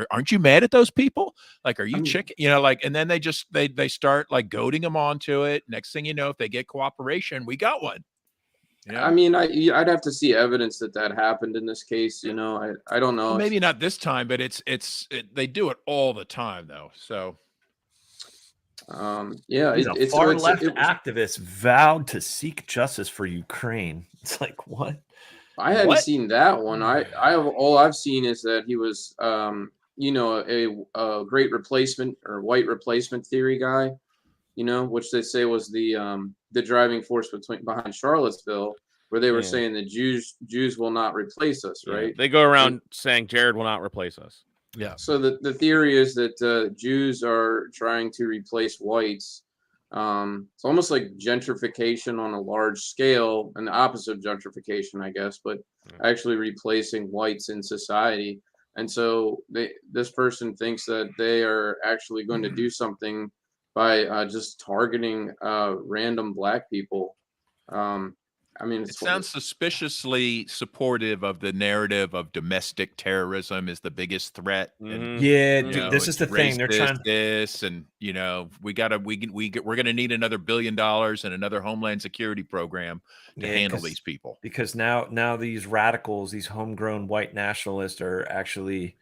Speaker 5: aren't you mad at those people? Like, are you and then they start like goading them onto it. Next thing you know, if they get cooperation, we got one.
Speaker 4: I mean, I'd have to see evidence that happened in this case. I don't know.
Speaker 5: Well, maybe not this time, but they do it all the time though. So,
Speaker 3: it's far left activists vowed to seek justice for Ukraine. It's like what?
Speaker 4: I hadn't seen that one. All I've seen is that he was, a great replacement or white replacement theory guy, which they say was the driving force behind Charlottesville, where they were saying that Jews will not replace us, right?
Speaker 2: They go around saying Jared will not replace us.
Speaker 1: Yeah.
Speaker 4: So the theory is that Jews are trying to replace whites. It's almost like gentrification on a large scale, and the opposite of gentrification, I guess, but actually replacing whites in society. And so this person thinks that they are actually going to do something by just targeting random black people. I mean,
Speaker 5: it sounds suspiciously supportive of the narrative of domestic terrorism is the biggest threat. And,
Speaker 3: this is the thing. They're trying
Speaker 5: this, and we're going to need another $1 billion and another Homeland Security program to handle these people.
Speaker 3: Because now these radicals, these homegrown white nationalists, are actually,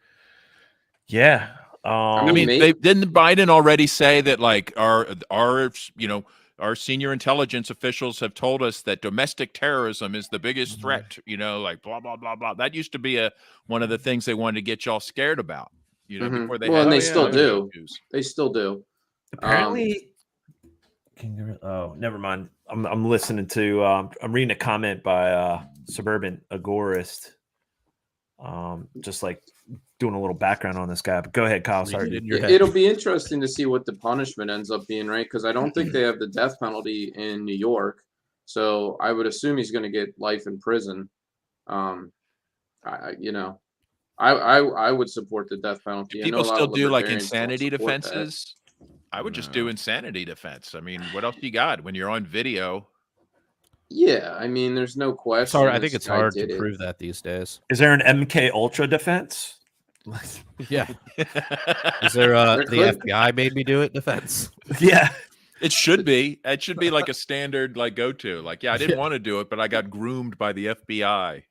Speaker 5: I mean, didn't Biden already say that like our our senior intelligence officials have told us that domestic terrorism is the biggest threat, you know, like blah, blah, blah, blah. That used to be one of the things they wanted to get y'all scared about, you know, before they
Speaker 4: Well,
Speaker 5: had
Speaker 4: and they
Speaker 5: these
Speaker 4: still
Speaker 5: other
Speaker 4: do.
Speaker 5: issues.
Speaker 4: They still do.
Speaker 3: Apparently, oh, never mind. I'm listening to. I'm reading a comment by Suburban Agorist. Just like doing a little background on this guy. But go ahead, Kyle. Sorry, dude.
Speaker 4: It'll be interesting to see what the punishment ends up being, right? Because I don't think they have the death penalty in New York, so I would assume he's going to get life in prison. I would support the death penalty.
Speaker 5: If people still do like
Speaker 4: libertarians don't
Speaker 5: insanity
Speaker 4: support that.
Speaker 5: defenses, I would just do insanity defense. I mean, what else you got when you're on video?
Speaker 4: Yeah, I mean, there's no question.
Speaker 1: Sorry, I think
Speaker 4: this
Speaker 1: it's
Speaker 4: guy
Speaker 1: hard to
Speaker 4: did it.
Speaker 1: prove that these days.
Speaker 3: Is there an MK Ultra defense?
Speaker 1: Yeah. Is there the
Speaker 4: could-
Speaker 1: FBI made me do it defense?
Speaker 3: Yeah.
Speaker 5: It should be. It should be like a standard like go to. Like, yeah, I didn't want to do it, but I got groomed by the FBI.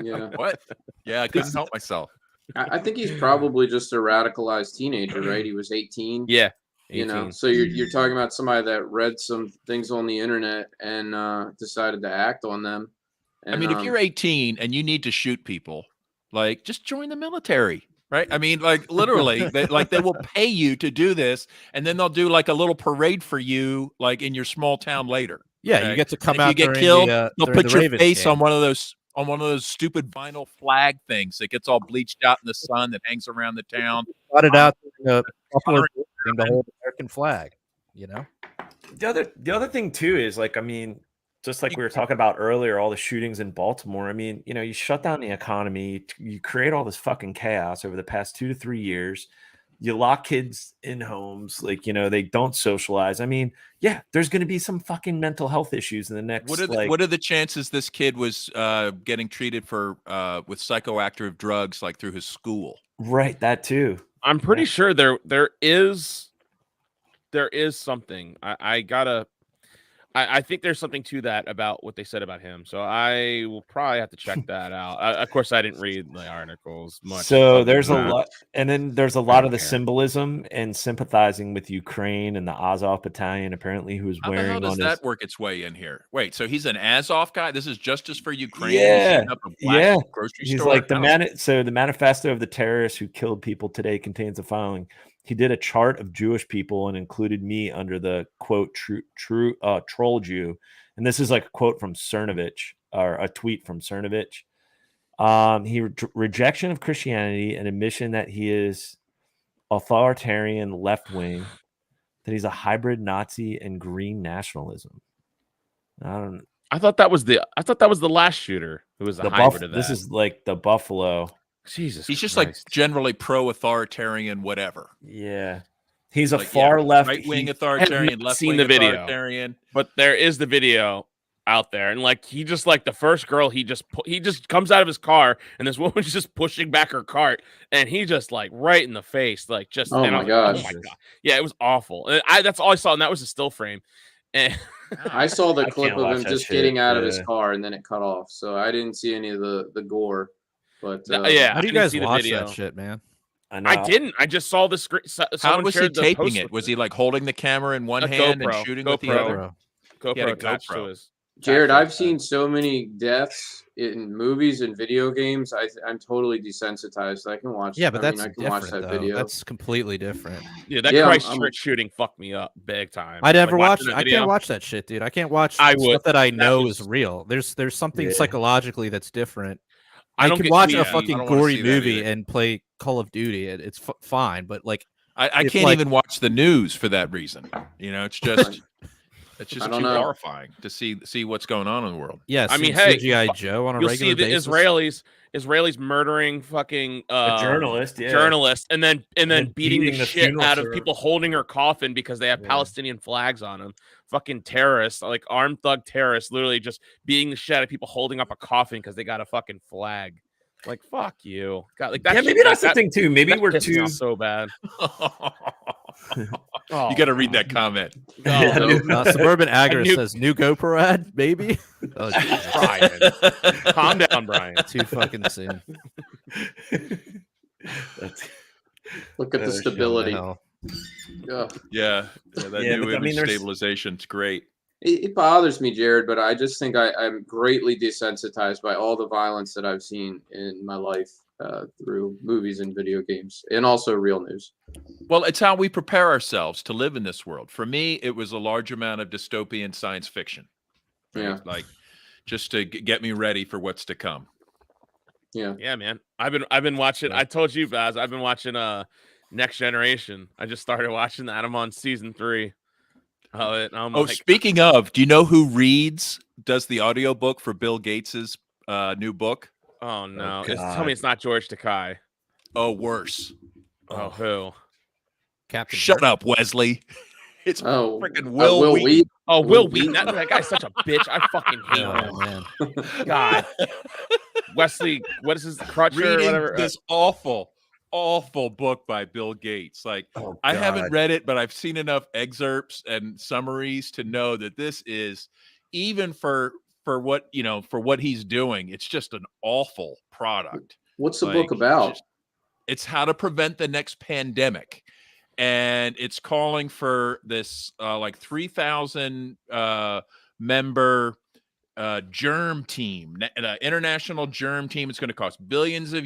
Speaker 4: Yeah,
Speaker 5: What? Yeah, I couldn't help myself.
Speaker 4: I think he's probably just a radicalized teenager, right? He was 18.
Speaker 2: Yeah.
Speaker 4: You know,
Speaker 2: 18.
Speaker 4: so you're talking about somebody that read some things on the internet and decided to act on them. And,
Speaker 5: I mean, if you're 18 and you need to shoot people, like just join the military, right? I mean, like literally, they will pay you to do this, and then they'll do like a little parade for you, like in your small town later.
Speaker 1: Yeah,
Speaker 5: okay?
Speaker 1: you get to
Speaker 5: And
Speaker 1: come
Speaker 5: if
Speaker 1: out.
Speaker 5: you get
Speaker 1: during
Speaker 5: killed,
Speaker 1: the,
Speaker 5: they'll
Speaker 1: during
Speaker 5: put
Speaker 1: the
Speaker 5: your
Speaker 1: Ravens
Speaker 5: face
Speaker 1: game.
Speaker 5: on one of those stupid vinyl flag things that gets all bleached out in the sun that hangs around the town.
Speaker 1: Got it out the Buffalo game to hold the American flag. You know,
Speaker 3: The other thing too is like, I mean, just like we were talking about earlier, all the shootings in Baltimore. I mean, you know, you shut down the economy, you create all this fucking chaos over the past 2 to 3 years. You lock kids in homes, like, you know, they don't socialize. I mean, yeah, there's going to be some fucking mental health issues in the next.
Speaker 5: What are the chances this kid was getting treated for with psychoactive drugs like through his school?
Speaker 3: Right, that too.
Speaker 2: I'm pretty sure there is something. I think there's something to that about what they said about him. So I will probably have to check that out. Of course, I didn't read the articles much.
Speaker 3: So there's a
Speaker 2: than that.
Speaker 3: lot, and then there's a lot of the symbolism and sympathizing with Ukraine and the Azov battalion, apparently, who's
Speaker 5: How the
Speaker 3: wearing
Speaker 5: hell does
Speaker 3: on
Speaker 5: that
Speaker 3: his.
Speaker 5: work its way in here? Wait, so he's an Azov guy? This is Justice for Ukraine?
Speaker 3: Yeah,
Speaker 5: He's up a black
Speaker 3: yeah.
Speaker 5: grocery
Speaker 3: He's
Speaker 5: store?
Speaker 3: like So the manifesto of the terrorists who killed people today contains the following. He did a chart of Jewish people and included me under the quote true troll Jew. And this is like a quote from Cernovich, or a tweet from Cernovich. Rejection of Christianity and admission that he is authoritarian left wing, that he's a hybrid Nazi and green nationalism.
Speaker 2: I thought that was the last shooter who was a hybrid of that.
Speaker 3: This is like the Buffalo.
Speaker 2: Jesus.
Speaker 5: He's just
Speaker 2: Christ.
Speaker 5: like generally pro-authoritarian, whatever.
Speaker 3: Yeah. He's a
Speaker 5: Like,
Speaker 3: far left
Speaker 5: right-wing authoritarian,
Speaker 2: not
Speaker 5: left-wing
Speaker 2: seen the video.
Speaker 5: authoritarian.
Speaker 2: But there is the video out there, and like he just like the first girl, he just comes out of his car, and this woman's just pushing back her cart, and he just like right in the face, like just.
Speaker 4: Oh
Speaker 2: and
Speaker 4: my
Speaker 2: I was
Speaker 4: gosh.
Speaker 2: like, oh my god! Yeah, it was awful. And that's all I saw, and that was a still frame. And
Speaker 4: I saw the
Speaker 3: I
Speaker 4: clip
Speaker 3: can't
Speaker 4: of
Speaker 3: watch
Speaker 4: him
Speaker 3: that
Speaker 4: just
Speaker 3: shit,
Speaker 4: getting out of his
Speaker 3: yeah.
Speaker 4: car and then it cut off. So I didn't see any of the gore. But
Speaker 2: yeah,
Speaker 1: how do
Speaker 2: I
Speaker 1: you
Speaker 2: didn't
Speaker 1: guys
Speaker 2: see the
Speaker 1: watch
Speaker 2: video.
Speaker 1: that shit, man?
Speaker 3: know.
Speaker 2: I didn't. I just saw the screen.
Speaker 5: How was he taping it? Was he like holding the camera in one
Speaker 2: A
Speaker 5: hand
Speaker 2: GoPro.
Speaker 5: and shooting with the
Speaker 2: GoPro.
Speaker 5: other?
Speaker 2: GoPro
Speaker 5: He had a
Speaker 2: attached to
Speaker 5: GoPro.
Speaker 2: his.
Speaker 4: Jared,
Speaker 2: attached to
Speaker 4: I've
Speaker 2: his
Speaker 4: seen so many deaths in movies and video games. I'm totally desensitized. I can watch.
Speaker 1: Yeah, but that's
Speaker 4: I can watch
Speaker 1: different,
Speaker 4: that
Speaker 1: though.
Speaker 4: video.
Speaker 1: That's completely different.
Speaker 2: Yeah, that
Speaker 4: Yeah,
Speaker 2: Christchurch shooting fucked me up big time.
Speaker 1: I never
Speaker 2: Like,
Speaker 1: watched.
Speaker 2: watching that
Speaker 1: I
Speaker 2: video,
Speaker 1: can't watch that shit, dude. I can't watch
Speaker 2: I
Speaker 1: stuff
Speaker 2: would.
Speaker 1: that I
Speaker 2: That
Speaker 1: know
Speaker 2: was-
Speaker 1: is real. There's something
Speaker 3: Yeah.
Speaker 1: psychologically that's different.
Speaker 2: I
Speaker 1: I
Speaker 2: don't
Speaker 1: can
Speaker 2: get-
Speaker 1: watch
Speaker 2: yeah,
Speaker 1: a
Speaker 2: I
Speaker 1: fucking
Speaker 5: don't wanna
Speaker 1: gory
Speaker 5: see that
Speaker 1: movie
Speaker 5: either.
Speaker 1: and play Call of Duty. It's fine, but like,
Speaker 5: I
Speaker 1: It's
Speaker 5: can't
Speaker 1: like-
Speaker 5: even watch the news for that reason. You know, it's just it's just
Speaker 4: I
Speaker 5: too
Speaker 4: don't know.
Speaker 5: horrifying to see what's going on in the world.
Speaker 1: yeah.
Speaker 2: I mean,
Speaker 1: seeing
Speaker 2: hey,
Speaker 1: CGI Joe on a
Speaker 2: You'll
Speaker 1: regular
Speaker 2: see the
Speaker 1: basis.
Speaker 2: Israelis murdering fucking
Speaker 3: A journalist, yeah.
Speaker 2: journalists, and then
Speaker 3: then
Speaker 2: beating the
Speaker 3: beating the
Speaker 2: shit
Speaker 3: funeral
Speaker 2: out of
Speaker 3: service.
Speaker 2: people holding her coffin because they have
Speaker 3: Yeah.
Speaker 2: Palestinian flags on them. Fucking terrorists, like armed thug terrorists, literally just beating the shit out of people holding up a coffin because they got a fucking flag. Like fuck you. God, like that.
Speaker 3: Yeah,
Speaker 2: shit-
Speaker 3: maybe
Speaker 2: like,
Speaker 3: that's the
Speaker 2: that-
Speaker 3: thing too. Maybe
Speaker 2: that
Speaker 3: we're
Speaker 2: pissed me
Speaker 3: too.
Speaker 2: off so bad. Oh,
Speaker 5: You got to read that comment.
Speaker 3: Yeah,
Speaker 2: no,
Speaker 3: dude.
Speaker 1: Suburban Agris
Speaker 2: knew-
Speaker 1: says new GoPro ad, maybe. Oh, Jesus.
Speaker 2: Brian. Calm down, Brian.
Speaker 1: Too fucking soon.
Speaker 3: That's-
Speaker 4: Look at the
Speaker 3: Oh, shit,
Speaker 4: stability.
Speaker 1: Hell.
Speaker 4: Ugh.
Speaker 5: Yeah, that
Speaker 3: Yeah,
Speaker 5: new
Speaker 3: but I mean,
Speaker 5: image
Speaker 3: there's-
Speaker 5: stabilization's great.
Speaker 4: It bothers me, Jared, but I just think I'm greatly desensitized by all the violence that I've seen in my life through movies and video games, and also real news.
Speaker 5: Well, it's how we prepare ourselves to live in this world. For me, it was a large amount of dystopian science fiction. Right?
Speaker 4: Yeah.
Speaker 5: Like just to get me ready for what's to come.
Speaker 4: Yeah.
Speaker 2: Yeah, man. I've been watching. I told you, Baz. I've been watching Next Generation. I just started watching that. I'm on season 3 of it. And I'm
Speaker 5: Oh,
Speaker 2: like,
Speaker 5: speaking of, do you know who does the audiobook for Bill Gates's new book?
Speaker 2: oh no!
Speaker 3: Oh,
Speaker 2: Tell me it's not George Takei.
Speaker 5: Oh, worse.
Speaker 2: Oh, who?
Speaker 1: Captain.
Speaker 5: Shut up, Wesley. It's
Speaker 4: Oh,
Speaker 5: freaking Will
Speaker 4: Will
Speaker 5: Wheaton.
Speaker 4: Wheaton.
Speaker 2: Oh,
Speaker 4: Will
Speaker 2: Will Wheaton. That guy's such a bitch. I fucking hate him.
Speaker 1: Oh man.
Speaker 2: God. Wesley, what is his Crutcher or
Speaker 5: Reading
Speaker 2: whatever?
Speaker 5: this awful book by Bill Gates. Like,
Speaker 3: Oh,
Speaker 5: I haven't
Speaker 3: God.
Speaker 5: read it, but I've seen enough excerpts and summaries to know that this is, even for what he's doing, it's just an awful product.
Speaker 4: What's the
Speaker 5: Like,
Speaker 4: book about?
Speaker 5: It's how to prevent the next pandemic, and it's calling for this like 3,000 member germ team, international germ team. It's going to cost billions of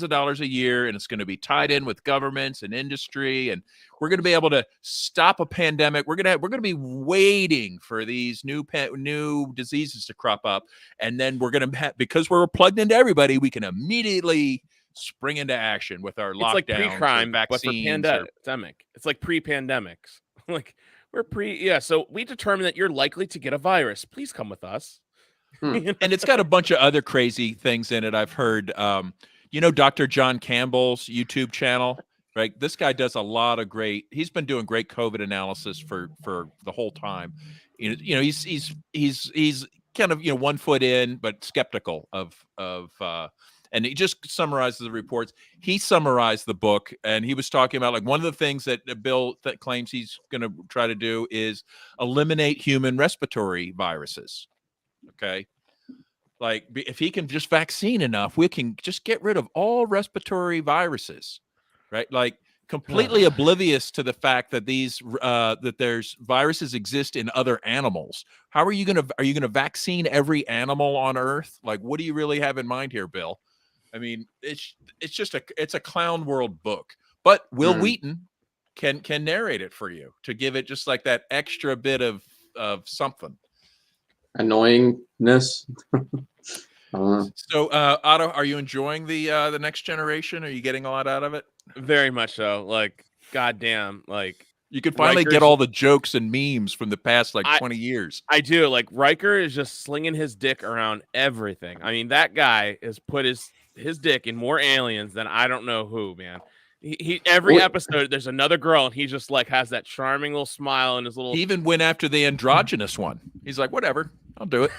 Speaker 5: dollars a year, and it's going to be tied in with governments and industry, and we're going to be able to stop a pandemic. We're going to be waiting for these new diseases to crop up, and then we're going to because we're plugged into everybody, we can immediately spring into action with our
Speaker 2: It's
Speaker 5: lockdowns,
Speaker 2: like pre-crime,
Speaker 5: or
Speaker 2: but for
Speaker 5: vaccines, or
Speaker 2: pandemic. It's like pre-pandemics. Like yeah. So we determine that you're likely to get a virus. Please come with us.
Speaker 5: and it's got a bunch of other crazy things in it. I've heard, Dr. John Campbell's YouTube channel, right? This guy does a lot of he's been doing great COVID analysis for the whole time. He's kind of, 1 foot in, but skeptical of and he just summarizes the reports. He summarized the book, and he was talking about, like, one of the things that Bill that claims he's going to try to do is eliminate human respiratory viruses. Okay. Like, if he can just vaccine enough, we can just get rid of all respiratory viruses, right? Like, completely oblivious to the fact that that there's viruses exist in other animals. How are you going to vaccine every animal on Earth? Like, what do you really have in mind here, Bill? I mean, it's just a clown world book, but Will Wheaton can narrate it for you to give it just like that extra bit of something.
Speaker 4: Annoyingness.
Speaker 5: So, Otto, are you enjoying the Next Generation? Are you getting a lot out of it?
Speaker 2: Very much so. Like, goddamn, like,
Speaker 5: You can finally get all the jokes and memes from the past 20 years.
Speaker 2: I do. Like, Riker is just slinging his dick around everything. I mean, that guy has put his dick in more aliens than I don't know who, man. He every episode there's another girl, and he just like has that charming little smile and his little.
Speaker 5: He even went after the androgynous one. He's like, whatever, I'll do it.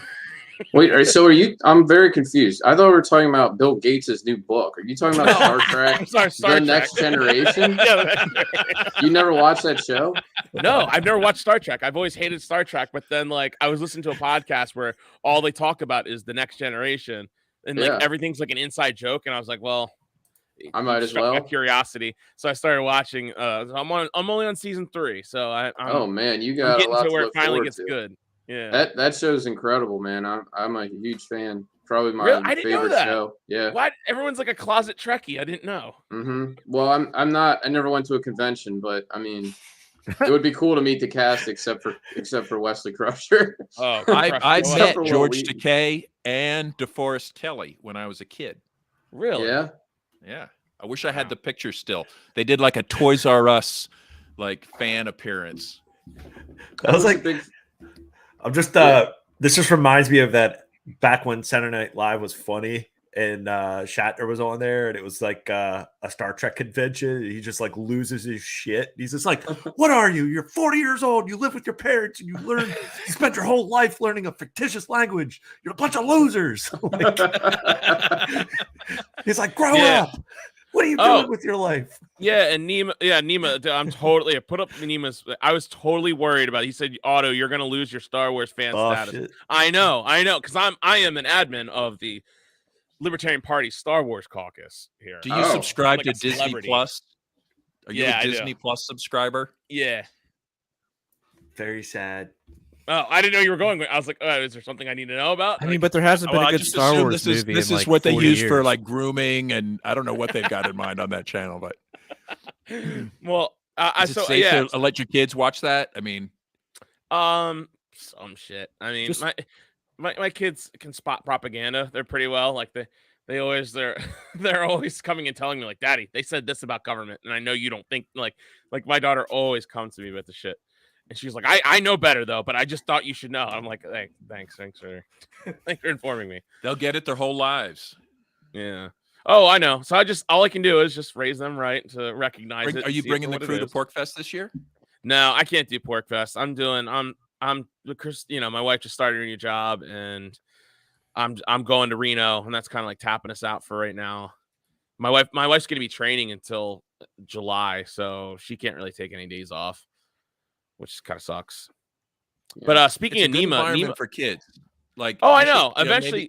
Speaker 4: Wait, so are you? I'm very confused. I thought we were talking about Bill Gates' new book. Are you talking about Star Trek?
Speaker 2: Star
Speaker 4: The
Speaker 2: Trek.
Speaker 4: Next Generation?
Speaker 2: Yeah,
Speaker 4: You never watched that show?
Speaker 2: No, I've never watched Star Trek. I've always hated Star Trek, but then like I was listening to a podcast where all they talk about is the Next Generation, and like everything's like an inside joke, and I was like, well,
Speaker 4: I might as
Speaker 2: struck
Speaker 4: well.
Speaker 2: my curiosity, so I started watching. I'm only on season 3, so
Speaker 4: Oh man, you
Speaker 2: I'm
Speaker 4: got a
Speaker 2: getting
Speaker 4: lot
Speaker 2: to
Speaker 4: to
Speaker 2: where it
Speaker 4: look
Speaker 2: finally
Speaker 4: forward
Speaker 2: gets
Speaker 4: to.
Speaker 2: good. Yeah,
Speaker 4: That show's incredible, man. I'm a huge fan. Probably my
Speaker 2: Really? I didn't know
Speaker 4: favorite
Speaker 2: that.
Speaker 4: show. Yeah.
Speaker 2: What? Everyone's like a closet Trekkie. I didn't know.
Speaker 4: Well, I'm not. I never went to a convention, but I mean, it would be cool to meet the cast, except for Wesley Crusher.
Speaker 2: Oh,
Speaker 5: I
Speaker 2: Except
Speaker 5: met
Speaker 4: for Will
Speaker 5: George
Speaker 4: Wheaton.
Speaker 5: Takei and DeForest Kelley when I was a kid.
Speaker 2: really?
Speaker 4: Yeah.
Speaker 5: Yeah. I wish I had the picture still. They did like a Toys R Us fan appearance.
Speaker 3: I was
Speaker 4: a
Speaker 3: like,
Speaker 4: big.
Speaker 3: I'm just this just reminds me of that back when Saturday Night Live was funny and Shatner was on there, and it was like a Star Trek convention. He just like loses his shit. He's just like, "What are you? You're 40 years old. You live with your parents, and you spent your whole life learning a fictitious language. You're a bunch of losers." He's like, "Grow up. What are you doing with your life?"
Speaker 2: Yeah, and Nima. I'm totally. I put up Nima's. I was totally worried about it. He said, "Otto, you're gonna lose your Star Wars fan status."
Speaker 3: Shit.
Speaker 2: I know, because I am an admin of the Libertarian Party Star Wars caucus here.
Speaker 5: Do you subscribe
Speaker 2: like
Speaker 5: to
Speaker 2: a
Speaker 5: Disney
Speaker 2: celebrity.
Speaker 5: Plus? Are you
Speaker 2: Yeah,
Speaker 5: a
Speaker 2: I do.
Speaker 5: Disney Plus subscriber?
Speaker 2: Yeah.
Speaker 3: Very sad.
Speaker 2: Oh, I didn't know you were going. I was like, oh, is there something I need to know about?
Speaker 1: I mean,
Speaker 2: Like,
Speaker 1: but there hasn't been
Speaker 5: Well,
Speaker 1: a
Speaker 5: I
Speaker 1: good
Speaker 5: just
Speaker 1: Star
Speaker 5: assume
Speaker 1: Wars movie
Speaker 5: this
Speaker 1: in
Speaker 5: is
Speaker 1: like
Speaker 5: what they
Speaker 1: 40
Speaker 5: use for
Speaker 1: years.
Speaker 5: like grooming, and I don't know what they've got in mind on that channel, but
Speaker 2: well,
Speaker 5: is it
Speaker 2: so
Speaker 5: safe
Speaker 2: yeah,
Speaker 5: to let your kids watch that? I mean,
Speaker 2: some shit. I mean,
Speaker 1: Just-
Speaker 2: my kids can spot propaganda. They're pretty well. Like they always they're always coming and telling me like, Daddy, they said this about government, and I know you don't think like my daughter always comes to me with the shit, and she's like, I know better though, but I just thought you should know. I'm like, hey, thanks for thanks for informing me.
Speaker 5: they'll get it their whole lives.
Speaker 2: Yeah. Oh, I know. So all I can do is just raise them right to recognize it.
Speaker 5: Are
Speaker 2: and
Speaker 5: you
Speaker 2: see it
Speaker 5: bringing
Speaker 2: for
Speaker 5: the
Speaker 2: what it
Speaker 5: crew to
Speaker 2: is.
Speaker 5: Pork Fest this year?
Speaker 2: No, I can't do Pork Fest. I'm because my wife just started a new job, and I'm going to Reno, and that's kind of like tapping us out for right now. My wife's gonna be training until July, so she can't really take any days off, which kind of sucks.
Speaker 4: Yeah.
Speaker 2: But speaking
Speaker 5: It's a
Speaker 2: of
Speaker 5: good
Speaker 2: Nima,
Speaker 5: environment for kids. Like,
Speaker 2: oh, I
Speaker 5: you should,
Speaker 2: know.
Speaker 5: you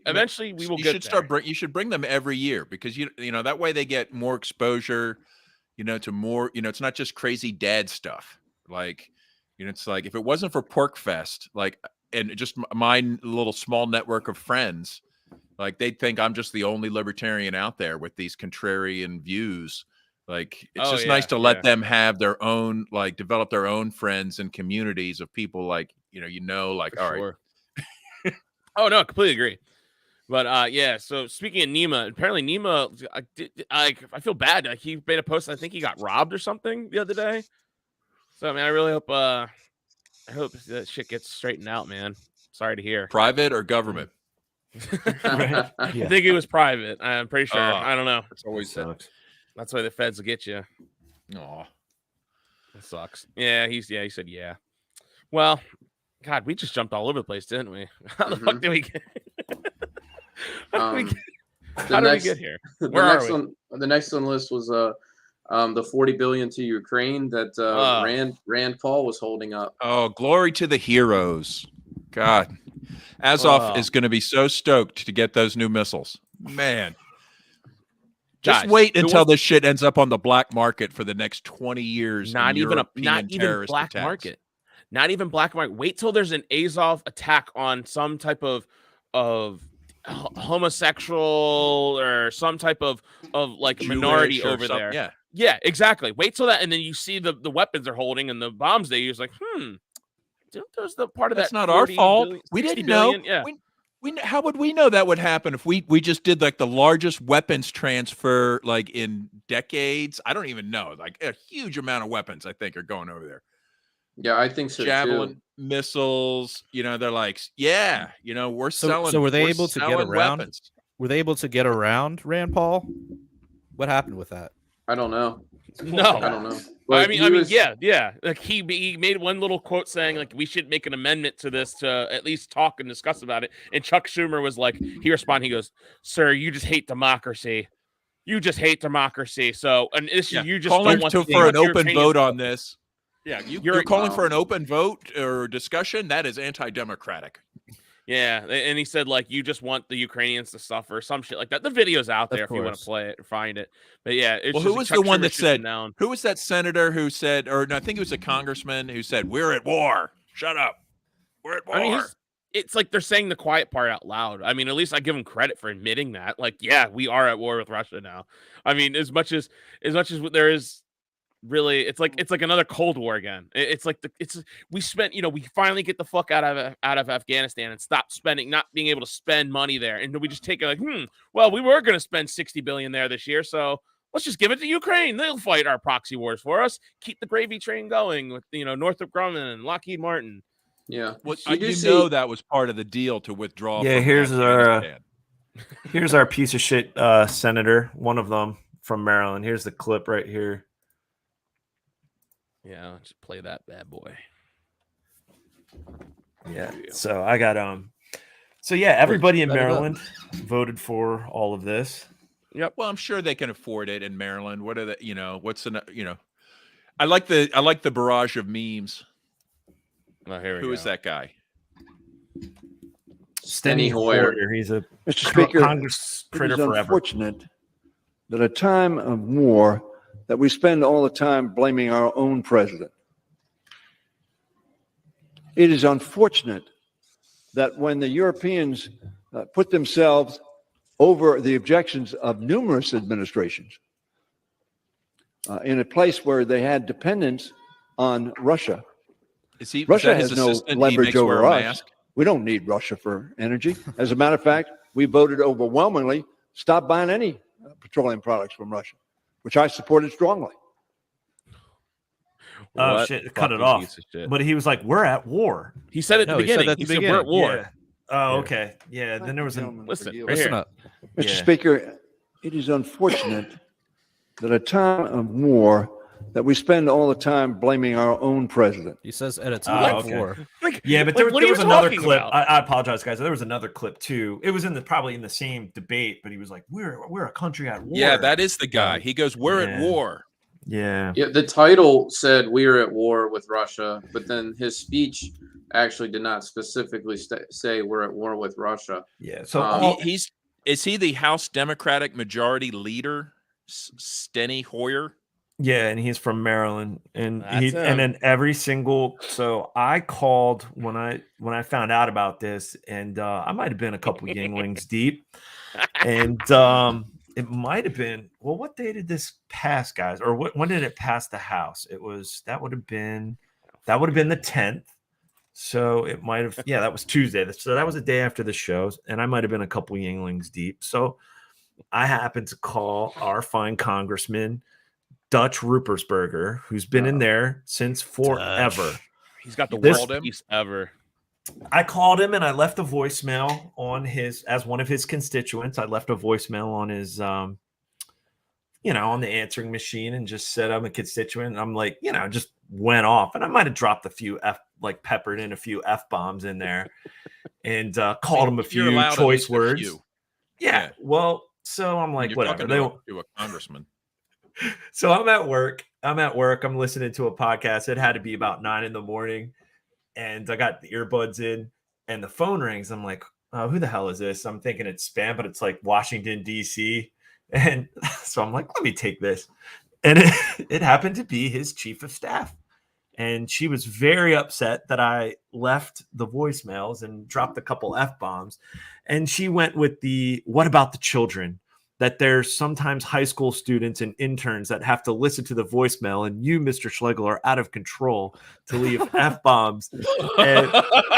Speaker 2: Eventually,
Speaker 5: maybe
Speaker 2: we will
Speaker 5: you
Speaker 2: get
Speaker 5: should
Speaker 2: there.
Speaker 5: you should bring them every year, because you know that way they get more exposure, to more, it's not just crazy dad stuff. Like, it's like, if it wasn't for Pork Fest, like, and just my little small network of friends, like, they'd think I'm just the only libertarian out there with these contrarian views. Like, it's
Speaker 2: Oh,
Speaker 5: just
Speaker 2: yeah,
Speaker 5: nice to let
Speaker 2: yeah.
Speaker 5: them have their own, like, develop their own friends and communities of people like, like,
Speaker 2: For
Speaker 5: all right.
Speaker 2: sure. Oh no, completely agree. But yeah, so speaking of Nima, apparently Nima, I feel bad. Like, he made a post. I think he got robbed or something the other day. So I mean, I really hope that shit gets straightened out, man. Sorry to hear.
Speaker 5: Private or government?
Speaker 3: Right.
Speaker 2: I think it was private. I'm pretty sure. I don't know.
Speaker 5: It's always that.
Speaker 3: Sucks.
Speaker 2: That's why the feds will get you.
Speaker 5: Aw.
Speaker 2: It sucks. Yeah, he said yeah. Well, God, we just jumped all over the place, didn't we? How the fuck did we get? How did we get here? Where are we?
Speaker 4: The next on the list was the $40 billion to Ukraine that Rand Paul was holding up.
Speaker 5: Oh, glory to the heroes. God. Azov is going to be so stoked to get those new missiles. Man. Just
Speaker 2: Guys,
Speaker 5: wait until this shit ends up on the black market for the next 20 years.
Speaker 2: Not even
Speaker 5: terrorist
Speaker 2: black
Speaker 5: attacks.
Speaker 2: market. Not even black market. Wait till there's an Azov attack on some type of homosexual or some type of like
Speaker 5: Jewish
Speaker 2: minority
Speaker 5: or
Speaker 2: over
Speaker 5: something.
Speaker 2: there.
Speaker 5: Yeah.
Speaker 2: Yeah, exactly. Wait till that, and then you see the weapons they're holding and the bombs they use. Like, there's the part of
Speaker 5: That's
Speaker 2: that.
Speaker 5: not our fault.
Speaker 2: Billion,
Speaker 5: we didn't
Speaker 2: billion,
Speaker 5: know.
Speaker 2: Yeah.
Speaker 5: How would we know that would happen if we just did like the largest weapons transfer like in decades? I don't even know. Like, a huge amount of weapons, I think, are going over there.
Speaker 4: Yeah, I think so
Speaker 5: Javelin
Speaker 4: too.
Speaker 5: missiles, they're like, yeah, we're selling.
Speaker 1: So were they
Speaker 5: we're
Speaker 1: able to get
Speaker 5: selling
Speaker 1: around?
Speaker 5: weapons.
Speaker 1: Were they able to get around Rand Paul? What happened with that?
Speaker 4: I don't know.
Speaker 2: No,
Speaker 4: I don't know.
Speaker 2: I
Speaker 4: But
Speaker 2: mean, yeah. Like he made one little quote saying like we should make an amendment to this to at least talk and discuss about it. And Chuck Schumer was like, he responded, he goes, "Sir, you just hate democracy. You just hate democracy. So, and this you just
Speaker 5: calling
Speaker 2: don't want
Speaker 5: for an open
Speaker 2: Ukrainians
Speaker 5: vote
Speaker 2: to-
Speaker 5: on this. Yeah, you're calling
Speaker 4: Wow.
Speaker 5: for an open vote or discussion. That is anti-democratic.
Speaker 2: Yeah, and he said like you just want the Ukrainians to suffer, some shit like that. The video's out there if you want to play it or find it. But yeah, it's
Speaker 5: Well,
Speaker 2: just
Speaker 5: who was
Speaker 2: Chuck
Speaker 5: the one
Speaker 2: Schumer
Speaker 5: that
Speaker 2: shooting
Speaker 5: said?
Speaker 2: down.
Speaker 5: Who was that senator who said, or no, I think it was a congressman who said, "We're at war. Shut up. We're at war."
Speaker 2: I mean, it's like they're saying the quiet part out loud. I mean, at least I give them credit for admitting that. Like, yeah, we are at war with Russia now. I mean, as much as there is really, it's like another Cold War again. It's like we spent, we finally get the fuck out of Afghanistan and stop spending, not being able to spend money there, and we just take it like, well, we were going to spend $60 billion there this year, so let's just give it to Ukraine. They'll fight our proxy wars for us. Keep the gravy train going with Northrop Grumman and Lockheed Martin.
Speaker 4: Yeah.
Speaker 5: Well,
Speaker 4: You do
Speaker 5: that was part of the deal to withdraw.
Speaker 3: Yeah,
Speaker 5: from
Speaker 3: here's
Speaker 5: Afghanistan.
Speaker 3: here's our piece of shit senator, one of them from Maryland. Here's the clip right here.
Speaker 2: Yeah, just play that bad boy.
Speaker 3: Yeah. So I got So yeah, everybody in
Speaker 1: Set it up.
Speaker 3: Maryland voted for all of this.
Speaker 5: Yep. Well, I'm sure they can afford it in Maryland. What are the, what's the, I like the barrage of memes.
Speaker 2: Oh, here we
Speaker 5: Who
Speaker 2: go.
Speaker 5: is that guy?
Speaker 4: Steny Hoyer.
Speaker 3: He's a
Speaker 6: Mr. Speaker,
Speaker 3: Congress
Speaker 6: it
Speaker 3: critter
Speaker 6: is
Speaker 3: forever.
Speaker 6: unfortunate that at a time of war that we spend all the time blaming our own president. It is unfortunate that when the Europeans put themselves over the objections of numerous administrations in a place where they had dependence on Russia. Russia has no leverage over us. We don't need Russia for energy. As a matter of fact, we voted overwhelmingly stop buying any petroleum products from Russia, which I supported strongly.
Speaker 3: Oh,
Speaker 2: What
Speaker 3: shit, cut it
Speaker 2: fucking
Speaker 3: off.
Speaker 2: piece of shit.
Speaker 3: But he was like, we're at war.
Speaker 2: He said at
Speaker 1: No,
Speaker 2: the
Speaker 1: he said
Speaker 2: beginning.
Speaker 1: at the
Speaker 2: He said
Speaker 1: beginning.
Speaker 2: we're at war.
Speaker 3: Yeah. Oh, okay. Yeah, then there was a...
Speaker 2: Listen, right
Speaker 1: Listen
Speaker 2: here.
Speaker 1: up.
Speaker 6: Mr.
Speaker 3: Yeah.
Speaker 6: Speaker, it is unfortunate that a time of war that we spend all the time blaming our own president.
Speaker 1: He says at a time of
Speaker 3: okay.
Speaker 1: war.
Speaker 2: Like,
Speaker 3: Yeah, but
Speaker 2: like,
Speaker 3: there
Speaker 2: what are
Speaker 3: was
Speaker 2: you
Speaker 3: another
Speaker 2: talking
Speaker 3: clip.
Speaker 2: about?
Speaker 3: I apologize, guys. There was another clip too. It was probably in the same debate, but he was like, "We're a country at war."
Speaker 5: Yeah, that is the guy. He goes, "We're at
Speaker 3: Yeah.
Speaker 5: war."
Speaker 3: Yeah.
Speaker 4: Yeah, the title said we are at war with Russia, but then his speech actually did not specifically say we're at war with Russia.
Speaker 3: Yeah. So
Speaker 5: Is he the House Democratic Majority Leader, Steny Hoyer?
Speaker 3: yeah, and he's from Maryland, and
Speaker 2: That's him.
Speaker 3: then every single. So I called when I found out about this, and I might have been a couple Yinglings deep, and it might have been. Well, what day did this pass, guys? Or when did it pass the House? That would have been the 10th. So it might have, yeah, that was Tuesday. So that was a day after the shows, and I might have been a couple Yinglings deep. So I happened to call our fine congressman, Dutch Rupersberger, who's been in there since forever.
Speaker 2: He's got the
Speaker 3: This-
Speaker 2: worst piece ever.
Speaker 3: I called him and I left a voicemail on as one of his constituents. I left a voicemail on his, on the answering machine and just said, I'm a constituent. And I'm like, just went off. And I might have dropped a few peppered in a few F-bombs in there and called him a
Speaker 5: You're
Speaker 3: few
Speaker 5: allowed at
Speaker 3: choice
Speaker 5: least a
Speaker 3: words.
Speaker 5: few.
Speaker 3: Yeah. Well, so I'm like,
Speaker 5: You're
Speaker 3: whatever.
Speaker 5: talking to a congressman.
Speaker 3: So I'm at work. I'm listening to a podcast. It had to be about 9 a.m. and I got the earbuds in and the phone rings. I'm like, oh, who the hell is this? I'm thinking it's spam, but it's like Washington, D.C. And so I'm like, let me take this. And it happened to be his chief of staff. And she was very upset that I left the voicemails and dropped a couple F-bombs. And she went with what about the children? That there's sometimes high school students and interns that have to listen to the voicemail, and you, Mr. Schlegel, are out of control to leave F-bombs. And,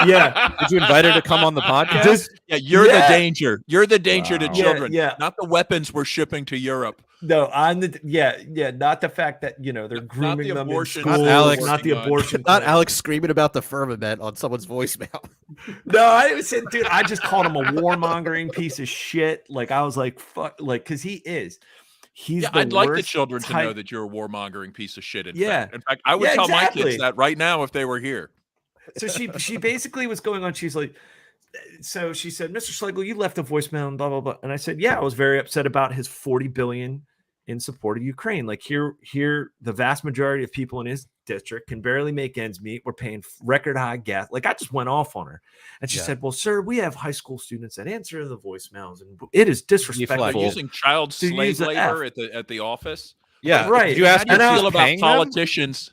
Speaker 3: yeah.
Speaker 1: Did you invite her to come on the podcast?
Speaker 5: You're the danger. You're the danger to
Speaker 3: Yeah,
Speaker 5: children.
Speaker 3: yeah.
Speaker 5: Not the weapons we're shipping to Europe.
Speaker 3: No, I'm not the fact that they're grooming
Speaker 5: the
Speaker 3: them
Speaker 5: abortion.
Speaker 3: in school,
Speaker 1: Not Alex.
Speaker 3: not the abortion.
Speaker 1: Not
Speaker 3: clinic.
Speaker 1: Alex screaming about the firmament on someone's voicemail.
Speaker 3: No, I didn't say, dude. I just called him a warmongering piece of shit. Like I was like, fuck, like because he is. He's. The
Speaker 5: I'd like the
Speaker 3: worst
Speaker 5: children to
Speaker 3: type-
Speaker 5: know that you're a warmongering piece of shit. In
Speaker 3: Yeah.
Speaker 5: fact, I would tell my
Speaker 3: exactly.
Speaker 5: kids that right now if they were here.
Speaker 3: So she basically was going on. She's like, so she said, Mr. Schlegel, you left a voicemail and blah blah blah. And I said, yeah, I was very upset about his $40 billion in support of Ukraine. Like here, the vast majority of people in his district can barely make ends meet. We're paying record high gas. Like I just went off on her, and she said, "Well, sir, we have high school students that answer the voicemails, and it is disrespectful
Speaker 5: Using child
Speaker 3: to
Speaker 5: slave
Speaker 3: use the
Speaker 5: labor
Speaker 3: F.
Speaker 5: at the office.
Speaker 1: Yeah,
Speaker 3: Right.
Speaker 1: Did you ask
Speaker 5: How do
Speaker 1: her
Speaker 5: you
Speaker 1: if
Speaker 5: feel
Speaker 1: she's
Speaker 5: about
Speaker 1: paying them?
Speaker 5: politicians?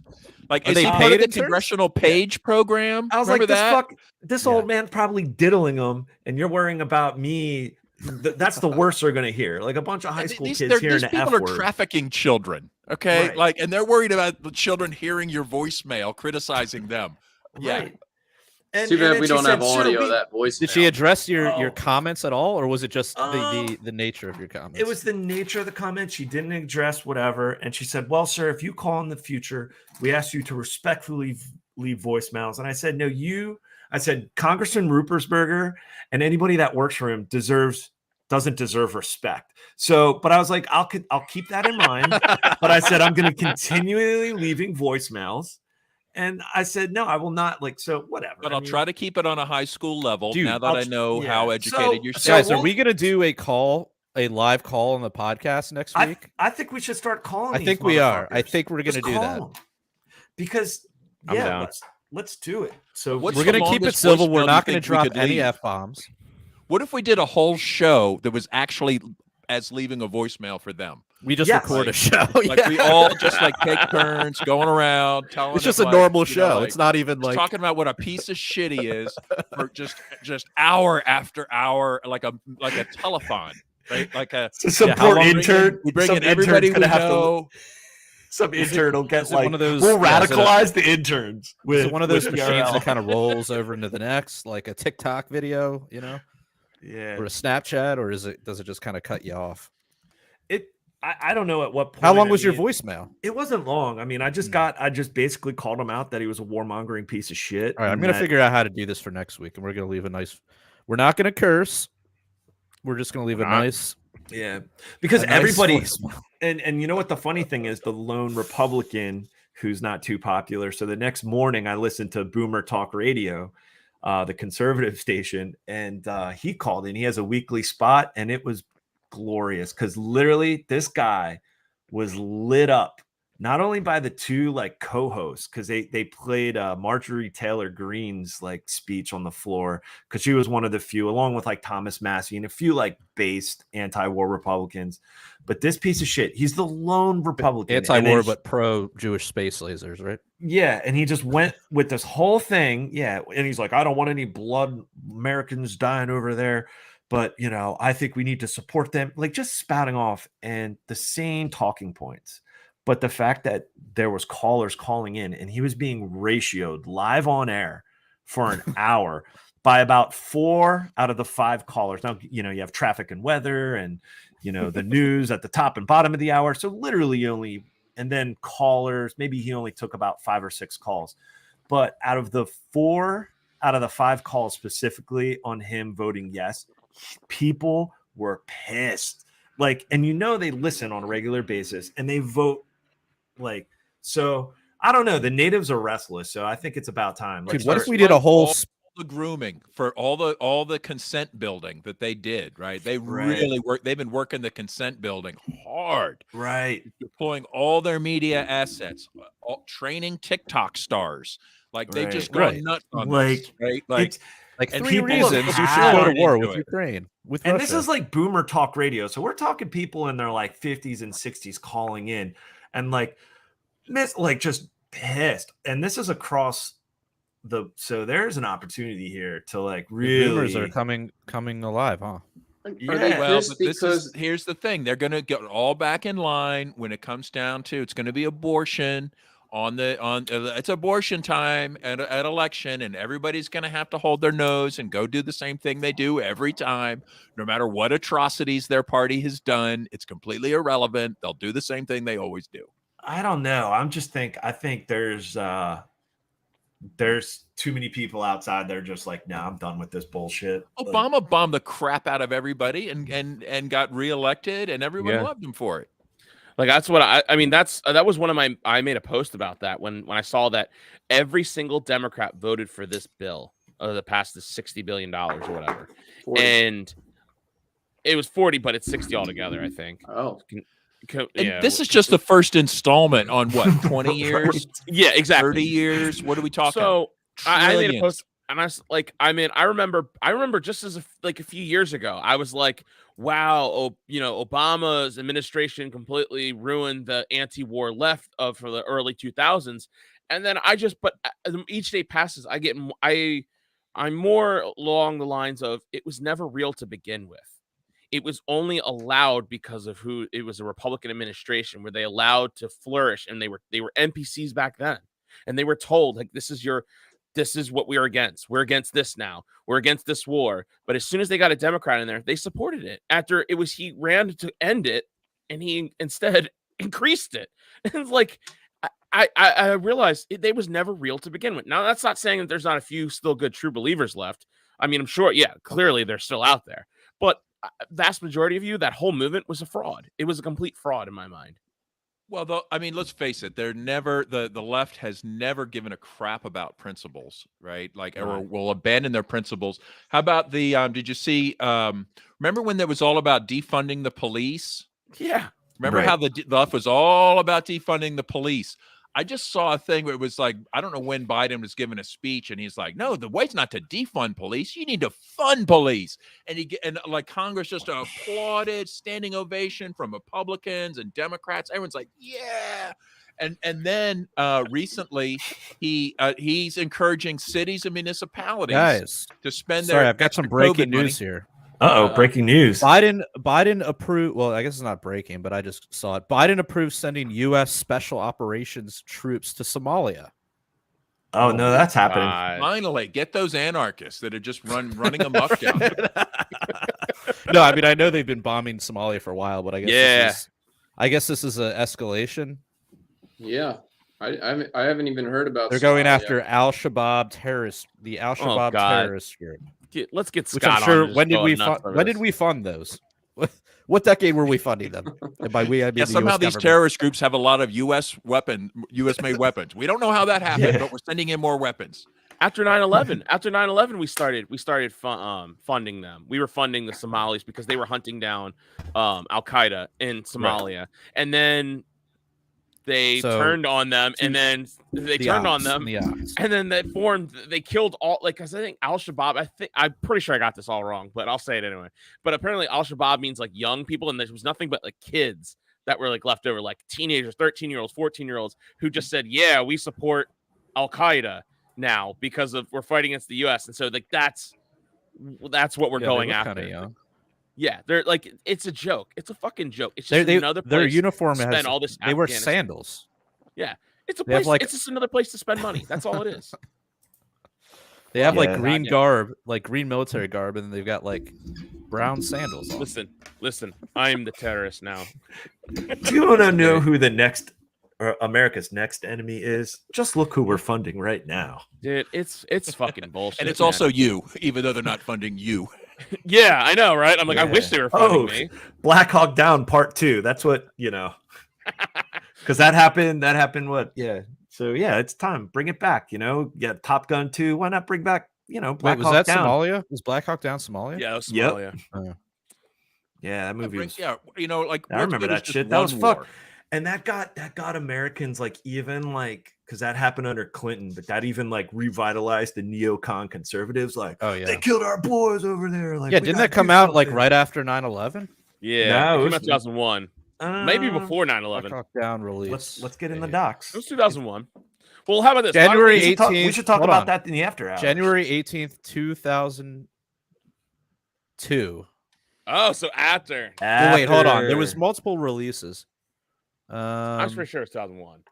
Speaker 5: Like,
Speaker 1: Are
Speaker 5: is
Speaker 1: they
Speaker 5: he part
Speaker 1: paid
Speaker 5: of the
Speaker 1: interns?
Speaker 5: Congressional Page program?
Speaker 3: I was
Speaker 5: Remember
Speaker 3: like,
Speaker 5: that?
Speaker 3: this old man probably diddling them, and you're worrying about me. That's the worst they're going to hear. Like a bunch of high school kids hearing
Speaker 5: these
Speaker 3: the
Speaker 5: people
Speaker 3: F
Speaker 5: are
Speaker 3: word.
Speaker 5: trafficking children. Okay,
Speaker 3: Right.
Speaker 5: like, and they're worried about the children hearing your voicemail, criticizing them. Yeah.
Speaker 3: Right. And,
Speaker 4: Too bad
Speaker 3: then
Speaker 4: we
Speaker 3: she
Speaker 4: don't
Speaker 3: said,
Speaker 4: have
Speaker 3: "Sir,
Speaker 4: audio
Speaker 3: we-"
Speaker 4: of that voice.
Speaker 1: Did she address your
Speaker 3: Oh.
Speaker 1: comments at all, or was it just
Speaker 3: Um,
Speaker 1: the nature of your comments?
Speaker 3: It was the nature of the comment. She didn't address whatever. And she said, well, sir, if you call in the future, we ask you to respectfully leave voicemails. And I said, no, I said, Congressman Rupersberger and anybody that works for him doesn't deserve respect. So, but I was like, I'll keep that in mind. But I said, I'm going to continually leaving voicemails. And I said, no, I will not. Like, so whatever.
Speaker 5: But I'll try to keep it on a high school level
Speaker 1: Dude,
Speaker 5: now that I know how educated you're.
Speaker 1: Guys, are we going to do a live call on the podcast next week?
Speaker 3: I think we should start calling.
Speaker 1: I
Speaker 3: these
Speaker 1: think we are. I
Speaker 3: motherfuckers.
Speaker 1: think we're going to
Speaker 3: Just
Speaker 1: do
Speaker 3: call
Speaker 1: that.
Speaker 3: them. Because
Speaker 2: I'm down.
Speaker 3: let's do it. So
Speaker 5: What's
Speaker 1: We're
Speaker 5: the
Speaker 1: going to keep it
Speaker 5: longest
Speaker 1: civil.
Speaker 5: voicemail
Speaker 1: We're
Speaker 5: you
Speaker 1: not going to
Speaker 5: think we
Speaker 1: drop
Speaker 5: could
Speaker 1: any
Speaker 5: leave?
Speaker 1: F-bombs.
Speaker 5: What if we did a whole show that was actually as leaving a voicemail for them?
Speaker 1: We just
Speaker 3: Yes.
Speaker 1: record a show.
Speaker 5: Like we all just like take turns going around telling.
Speaker 1: It's just
Speaker 5: it,
Speaker 1: a
Speaker 5: like,
Speaker 1: normal
Speaker 5: you know,
Speaker 1: show.
Speaker 5: like,
Speaker 1: It's not even
Speaker 5: just
Speaker 1: like
Speaker 5: talking about what a piece of shit he is for just hour after hour, like a telethon, right? Like a
Speaker 3: So some
Speaker 1: Yeah, how
Speaker 3: poor
Speaker 1: long-
Speaker 3: intern.
Speaker 5: we bring
Speaker 3: some
Speaker 5: in everybody
Speaker 3: intern's
Speaker 5: we
Speaker 3: gonna have to.
Speaker 5: know.
Speaker 3: Some
Speaker 1: Is it-
Speaker 3: intern will get
Speaker 1: is it
Speaker 3: like
Speaker 1: one of those-
Speaker 3: we'll
Speaker 1: yeah, is it a-
Speaker 3: radicalize the interns. With
Speaker 1: is it one of those
Speaker 3: with
Speaker 1: machines
Speaker 3: PRL.
Speaker 1: that kind of rolls over into the next, like a TikTok video, you know,
Speaker 3: Yeah.
Speaker 1: or a Snapchat, or does it just kind of cut you off?
Speaker 3: I don't know at what point.
Speaker 1: How long
Speaker 3: I
Speaker 1: was your
Speaker 3: mean,
Speaker 1: voicemail?
Speaker 3: It wasn't long. I mean, I just basically called him out that he was a warmongering piece of shit.
Speaker 1: All right, I'm
Speaker 3: and
Speaker 1: gonna
Speaker 3: that-
Speaker 1: figure out how to do this for next week, and we're gonna leave a nice. We're not gonna curse. We're just gonna leave a nice.
Speaker 3: Yeah, because
Speaker 1: a nice
Speaker 3: everybody
Speaker 1: voicemail.
Speaker 3: and you know what the funny thing is, the lone Republican who's not too popular. So the next morning, I listened to Boomer Talk Radio, the conservative station, and he called in. He has a weekly spot, and it was glorious because literally this guy was lit up not only by the two like co-hosts, because they played Marjorie Taylor Greene's like speech on the floor, because she was one of the few, along with like Thomas Massey and a few like based anti-war Republicans. But this piece of shit, he's the lone Republican, and then
Speaker 1: Anti-war, but pro-Jewish space lasers, right?
Speaker 3: yeah, and he just went with this whole thing. Yeah, and he's like, I don't want any blood Americans dying over there, but you know, I think we need to support them. Like just spouting off and the same talking points. But the fact that there was callers calling in and he was being ratioed live on air for an hour by about 4 out of the 5 callers. Now, you know, you have traffic and weather and, you know, the news at the top and bottom of the hour. So literally only, and then callers, maybe he only took about 5 or 6 calls. But out of the 4 out of the 5 calls specifically on him voting yes, people were pissed. Like, and you know, they listen on a regular basis and they vote like, so I don't know. The natives are restless. So I think it's about time.
Speaker 1: Dude, what if we did a
Speaker 5: All
Speaker 1: whole?
Speaker 5: the grooming for all the consent building that they did, right? They
Speaker 3: Right.
Speaker 5: really work. They've been working the consent building hard,
Speaker 3: right.
Speaker 5: deploying all their media assets, training TikTok stars. Like they've just gone
Speaker 1: Right.
Speaker 5: nuts on
Speaker 3: Like,
Speaker 5: this, right? Like
Speaker 3: It's,
Speaker 1: Like
Speaker 5: and
Speaker 1: 3
Speaker 5: people
Speaker 1: reasons you should
Speaker 3: have
Speaker 1: go to
Speaker 5: poured
Speaker 1: war
Speaker 5: into
Speaker 1: with
Speaker 5: it.
Speaker 1: Ukraine, with
Speaker 3: and
Speaker 1: Russia.
Speaker 3: this is like Boomer Talk Radio. So we're talking people in their like 50s and 60s calling in and like just pissed. And this is across so there's an opportunity here to like
Speaker 1: The
Speaker 3: really
Speaker 1: boomers are coming alive, huh?
Speaker 4: Are
Speaker 3: Yeah.
Speaker 4: they
Speaker 5: Well,
Speaker 4: pissed
Speaker 5: but this
Speaker 4: because
Speaker 5: is here's the thing: they're going to get all back in line when it comes down to it's going to be abortion it's abortion time at election, and everybody's going to have to hold their nose and go do the same thing they do every time, no matter what atrocities their party has done. It's completely irrelevant. They'll do the same thing they always do.
Speaker 3: I don't know. I think there's too many people outside there just like, no, I'm done with this bullshit. Like,
Speaker 5: Obama bombed the crap out of everybody and got reelected, and everyone
Speaker 2: Yeah.
Speaker 5: loved him for it.
Speaker 2: Like that's what I mean. That was one of my. I made a post about that when I saw that every single Democrat voted for this bill that passed the $60 billion or whatever,
Speaker 4: 40?
Speaker 2: and it was 40, but it's 60 altogether. I think.
Speaker 4: Oh,
Speaker 5: And this is just the first installment on what 20 years,
Speaker 2: yeah, exactly
Speaker 5: 30 years. What are we talking?
Speaker 2: So I made a
Speaker 5: Trillions.
Speaker 2: post, and I was like, I mean, I remember just as a few years ago, I was like, wow, Obama's administration completely ruined the anti-war left for the early 2000s, and then but each day passes, I'm more along the lines of it was never real to begin with. It was only allowed because of who it was, a Republican administration where they allowed to flourish, and they were NPCs back then, and they were told like this is what we are against. We're against this now. We're against this war. But as soon as they got a Democrat in there, they supported it. After he ran to end it, and he instead increased it. And it's like I realized they was never real to begin with. Now that's not saying that there's not a few still good true believers left. I mean, I'm sure, yeah, clearly they're still out there. But vast majority of that whole movement was a fraud. It was a complete fraud in my mind.
Speaker 5: Well, I mean, let's face it. They're never the left has never given a crap about principles, right? Like, or will abandon their principles. How about the? Did you see? Remember when there was all about defunding the police?
Speaker 2: Yeah.
Speaker 5: Remember
Speaker 3: Right.
Speaker 5: how the left was all about defunding the police? I just saw a thing where it was like, I don't know when Biden was giving a speech, and he's like, "No, the way's not to defund police. You need to fund police." And like Congress just applauded, standing ovation from Republicans and Democrats. Everyone's like, "Yeah." And then recently, he's encouraging cities and municipalities
Speaker 1: Guys,
Speaker 5: to spend
Speaker 1: sorry,
Speaker 5: their
Speaker 1: I've got some
Speaker 5: extra
Speaker 1: breaking
Speaker 5: COVID money.
Speaker 1: news here.
Speaker 3: Breaking news.
Speaker 1: Biden approved. Well, I guess it's not breaking, but I just saw it. Biden approved sending U.S. Special Operations troops to Somalia.
Speaker 3: Oh no, that's happening.
Speaker 5: Finally, get those anarchists that are just running amok down there.
Speaker 1: No, I mean I know they've been bombing Somalia for a while, but I guess this is an escalation.
Speaker 4: Yeah, I haven't even heard about.
Speaker 1: They're going
Speaker 4: Somalia.
Speaker 1: after Al-Shabaab terrorists, the Al-Shabaab terrorist group.
Speaker 2: Let's get
Speaker 1: Which
Speaker 2: Scott
Speaker 1: I'm sure.
Speaker 2: on.
Speaker 1: When did we fund those? What decade were we funding them? And by we, I mean
Speaker 5: Yeah,
Speaker 1: the
Speaker 5: somehow
Speaker 1: US
Speaker 5: these
Speaker 1: government.
Speaker 5: terrorist groups have a lot of U.S. made weapons. We don't know how that happened, but we're sending in more weapons.
Speaker 2: After 9/11, we started funding them. We were funding the Somalis because they were hunting down Al Qaeda in Somalia, and then they turned on them, and then they turned on them, and then they killed all, like, because I think Al-Shabaab, I'm pretty sure I got this all wrong, but I'll say it anyway. But apparently Al-Shabaab means like young people, and there was nothing but like kids that were like left over, like teenagers, 13-year-olds, 14-year-olds, who just said, yeah, we support Al Qaeda now because of we're fighting against the US. And so like that's what we're going after.
Speaker 1: Young.
Speaker 2: Yeah, they're like, it's a joke. It's a fucking joke. It's just another place
Speaker 1: their uniform
Speaker 2: to spend
Speaker 1: has,
Speaker 2: all this.
Speaker 1: They wear sandals.
Speaker 2: Yeah, it's a place. It's just another place to spend money. That's all it is.
Speaker 1: They have like green garb, like green military garb, and they've got like brown sandals on.
Speaker 2: Listen. I'm the terrorist now.
Speaker 3: Do you want to know who the next America's next enemy is? Just look who we're funding right now.
Speaker 2: Dude, it's fucking bullshit.
Speaker 5: And it's also you, even though they're not funding you.
Speaker 2: Yeah, I know, right? I'm like, I wish they were funding me.
Speaker 3: Black Hawk Down Part 2. That's what, because that happened what? Yeah. So yeah, it's time. Bring it back, Yeah, Top Gun 2. Why not bring back, Black
Speaker 1: was
Speaker 3: Hawk
Speaker 1: that
Speaker 3: Down?
Speaker 1: Somalia? Was Black Hawk Down Somalia?
Speaker 2: Yeah, it was Somalia.
Speaker 3: Yep. Yeah, that movie was,
Speaker 5: like
Speaker 3: I remember that shit. That was fucked. And that got Americans like even like, because that happened under Clinton, but that even like revitalized the neocon conservatives. Like, oh yeah, they killed our boys over there. Like,
Speaker 1: yeah, didn't that come out like right after 9/11?
Speaker 2: Yeah, it came out 2001, maybe before 9/11.
Speaker 1: Talk down release.
Speaker 3: Let's get in the docs.
Speaker 2: It was 2001. Well, how about this?
Speaker 1: January 18th.
Speaker 3: We should talk about that in the after hours.
Speaker 1: January 18th, 2002.
Speaker 2: Oh, so after.
Speaker 1: Well, wait, hold on. There was multiple releases.
Speaker 2: I'm pretty sure it's 2001.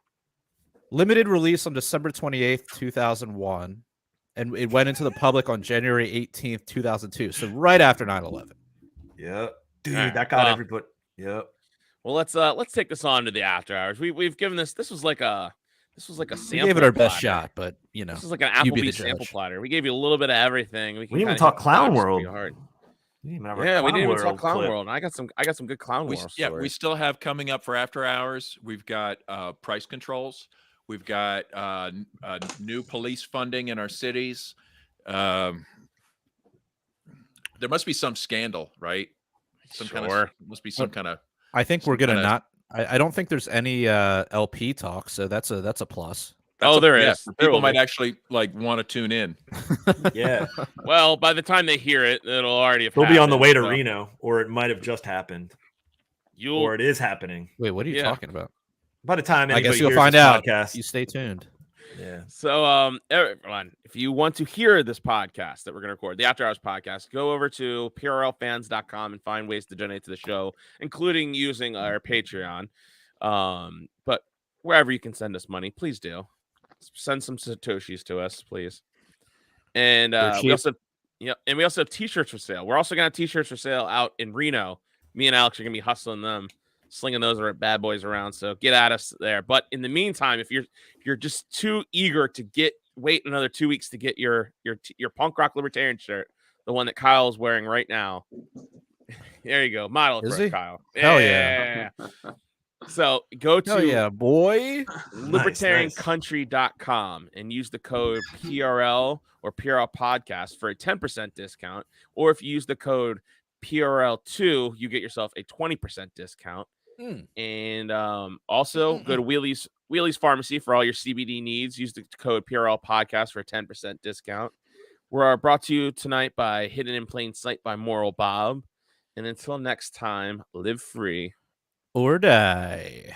Speaker 1: Limited release on December 28th, 2001, and it went into the public on January 18th, 2002. So right after 9/11.
Speaker 3: Yep, dude, that got everybody. Yep.
Speaker 2: Well, let's take this on to the after hours. We've given this. This was like a sample.
Speaker 1: We gave it our best shot, but
Speaker 2: this is like an Applebee's sample platter. We gave you a little bit of everything.
Speaker 3: We didn't even talk Clown World.
Speaker 2: We didn't even talk Clown World. And I got some good Clown World stories.
Speaker 5: We still have coming up for after hours. We've got price controls. We've got new police funding in our cities. There must be some scandal, right? Must be some kind of.
Speaker 1: I think we're gonna not. I don't think there's any LP talk, so that's a plus.
Speaker 2: There is.
Speaker 5: People might actually like want to tune in.
Speaker 3: Yeah.
Speaker 2: Well, by the time they hear it, it'll already have.
Speaker 3: They'll be on the way to Reno, or it might have just happened, or it is happening.
Speaker 1: Wait, what are you talking about?
Speaker 3: By the time
Speaker 1: I guess you'll find out.
Speaker 3: Podcast.
Speaker 1: You stay tuned.
Speaker 3: Yeah.
Speaker 2: So, everyone, if you want to hear this podcast that we're going to record, the After Hours podcast, go over to PRLfans.com and find ways to donate to the show, including using our Patreon. But wherever you can send us money, please do. Send some Satoshis to us, please. And we also have t-shirts for sale. We're also going to have t-shirts for sale out in Reno. Me and Alex are going to be hustling them, slinging those bad boys around. So get at us there. But in the meantime, if you're just too eager to wait another 2 weeks to get your punk rock libertarian shirt, the one that Kyle's wearing right now. There you go. Model it for us, Kyle.
Speaker 1: Hell yeah.
Speaker 2: So go to libertariancountry.com and use the code PRL or PRL podcast for a 10% discount. Or if you use the code PRL2, you get yourself a 20% discount. And also go to Wheelie's Pharmacy for all your CBD needs. Use the code PRL podcast for a 10% discount. We're brought to you tonight by Hidden in Plain Sight by Moral Bob. And until next time, live free
Speaker 1: Or die.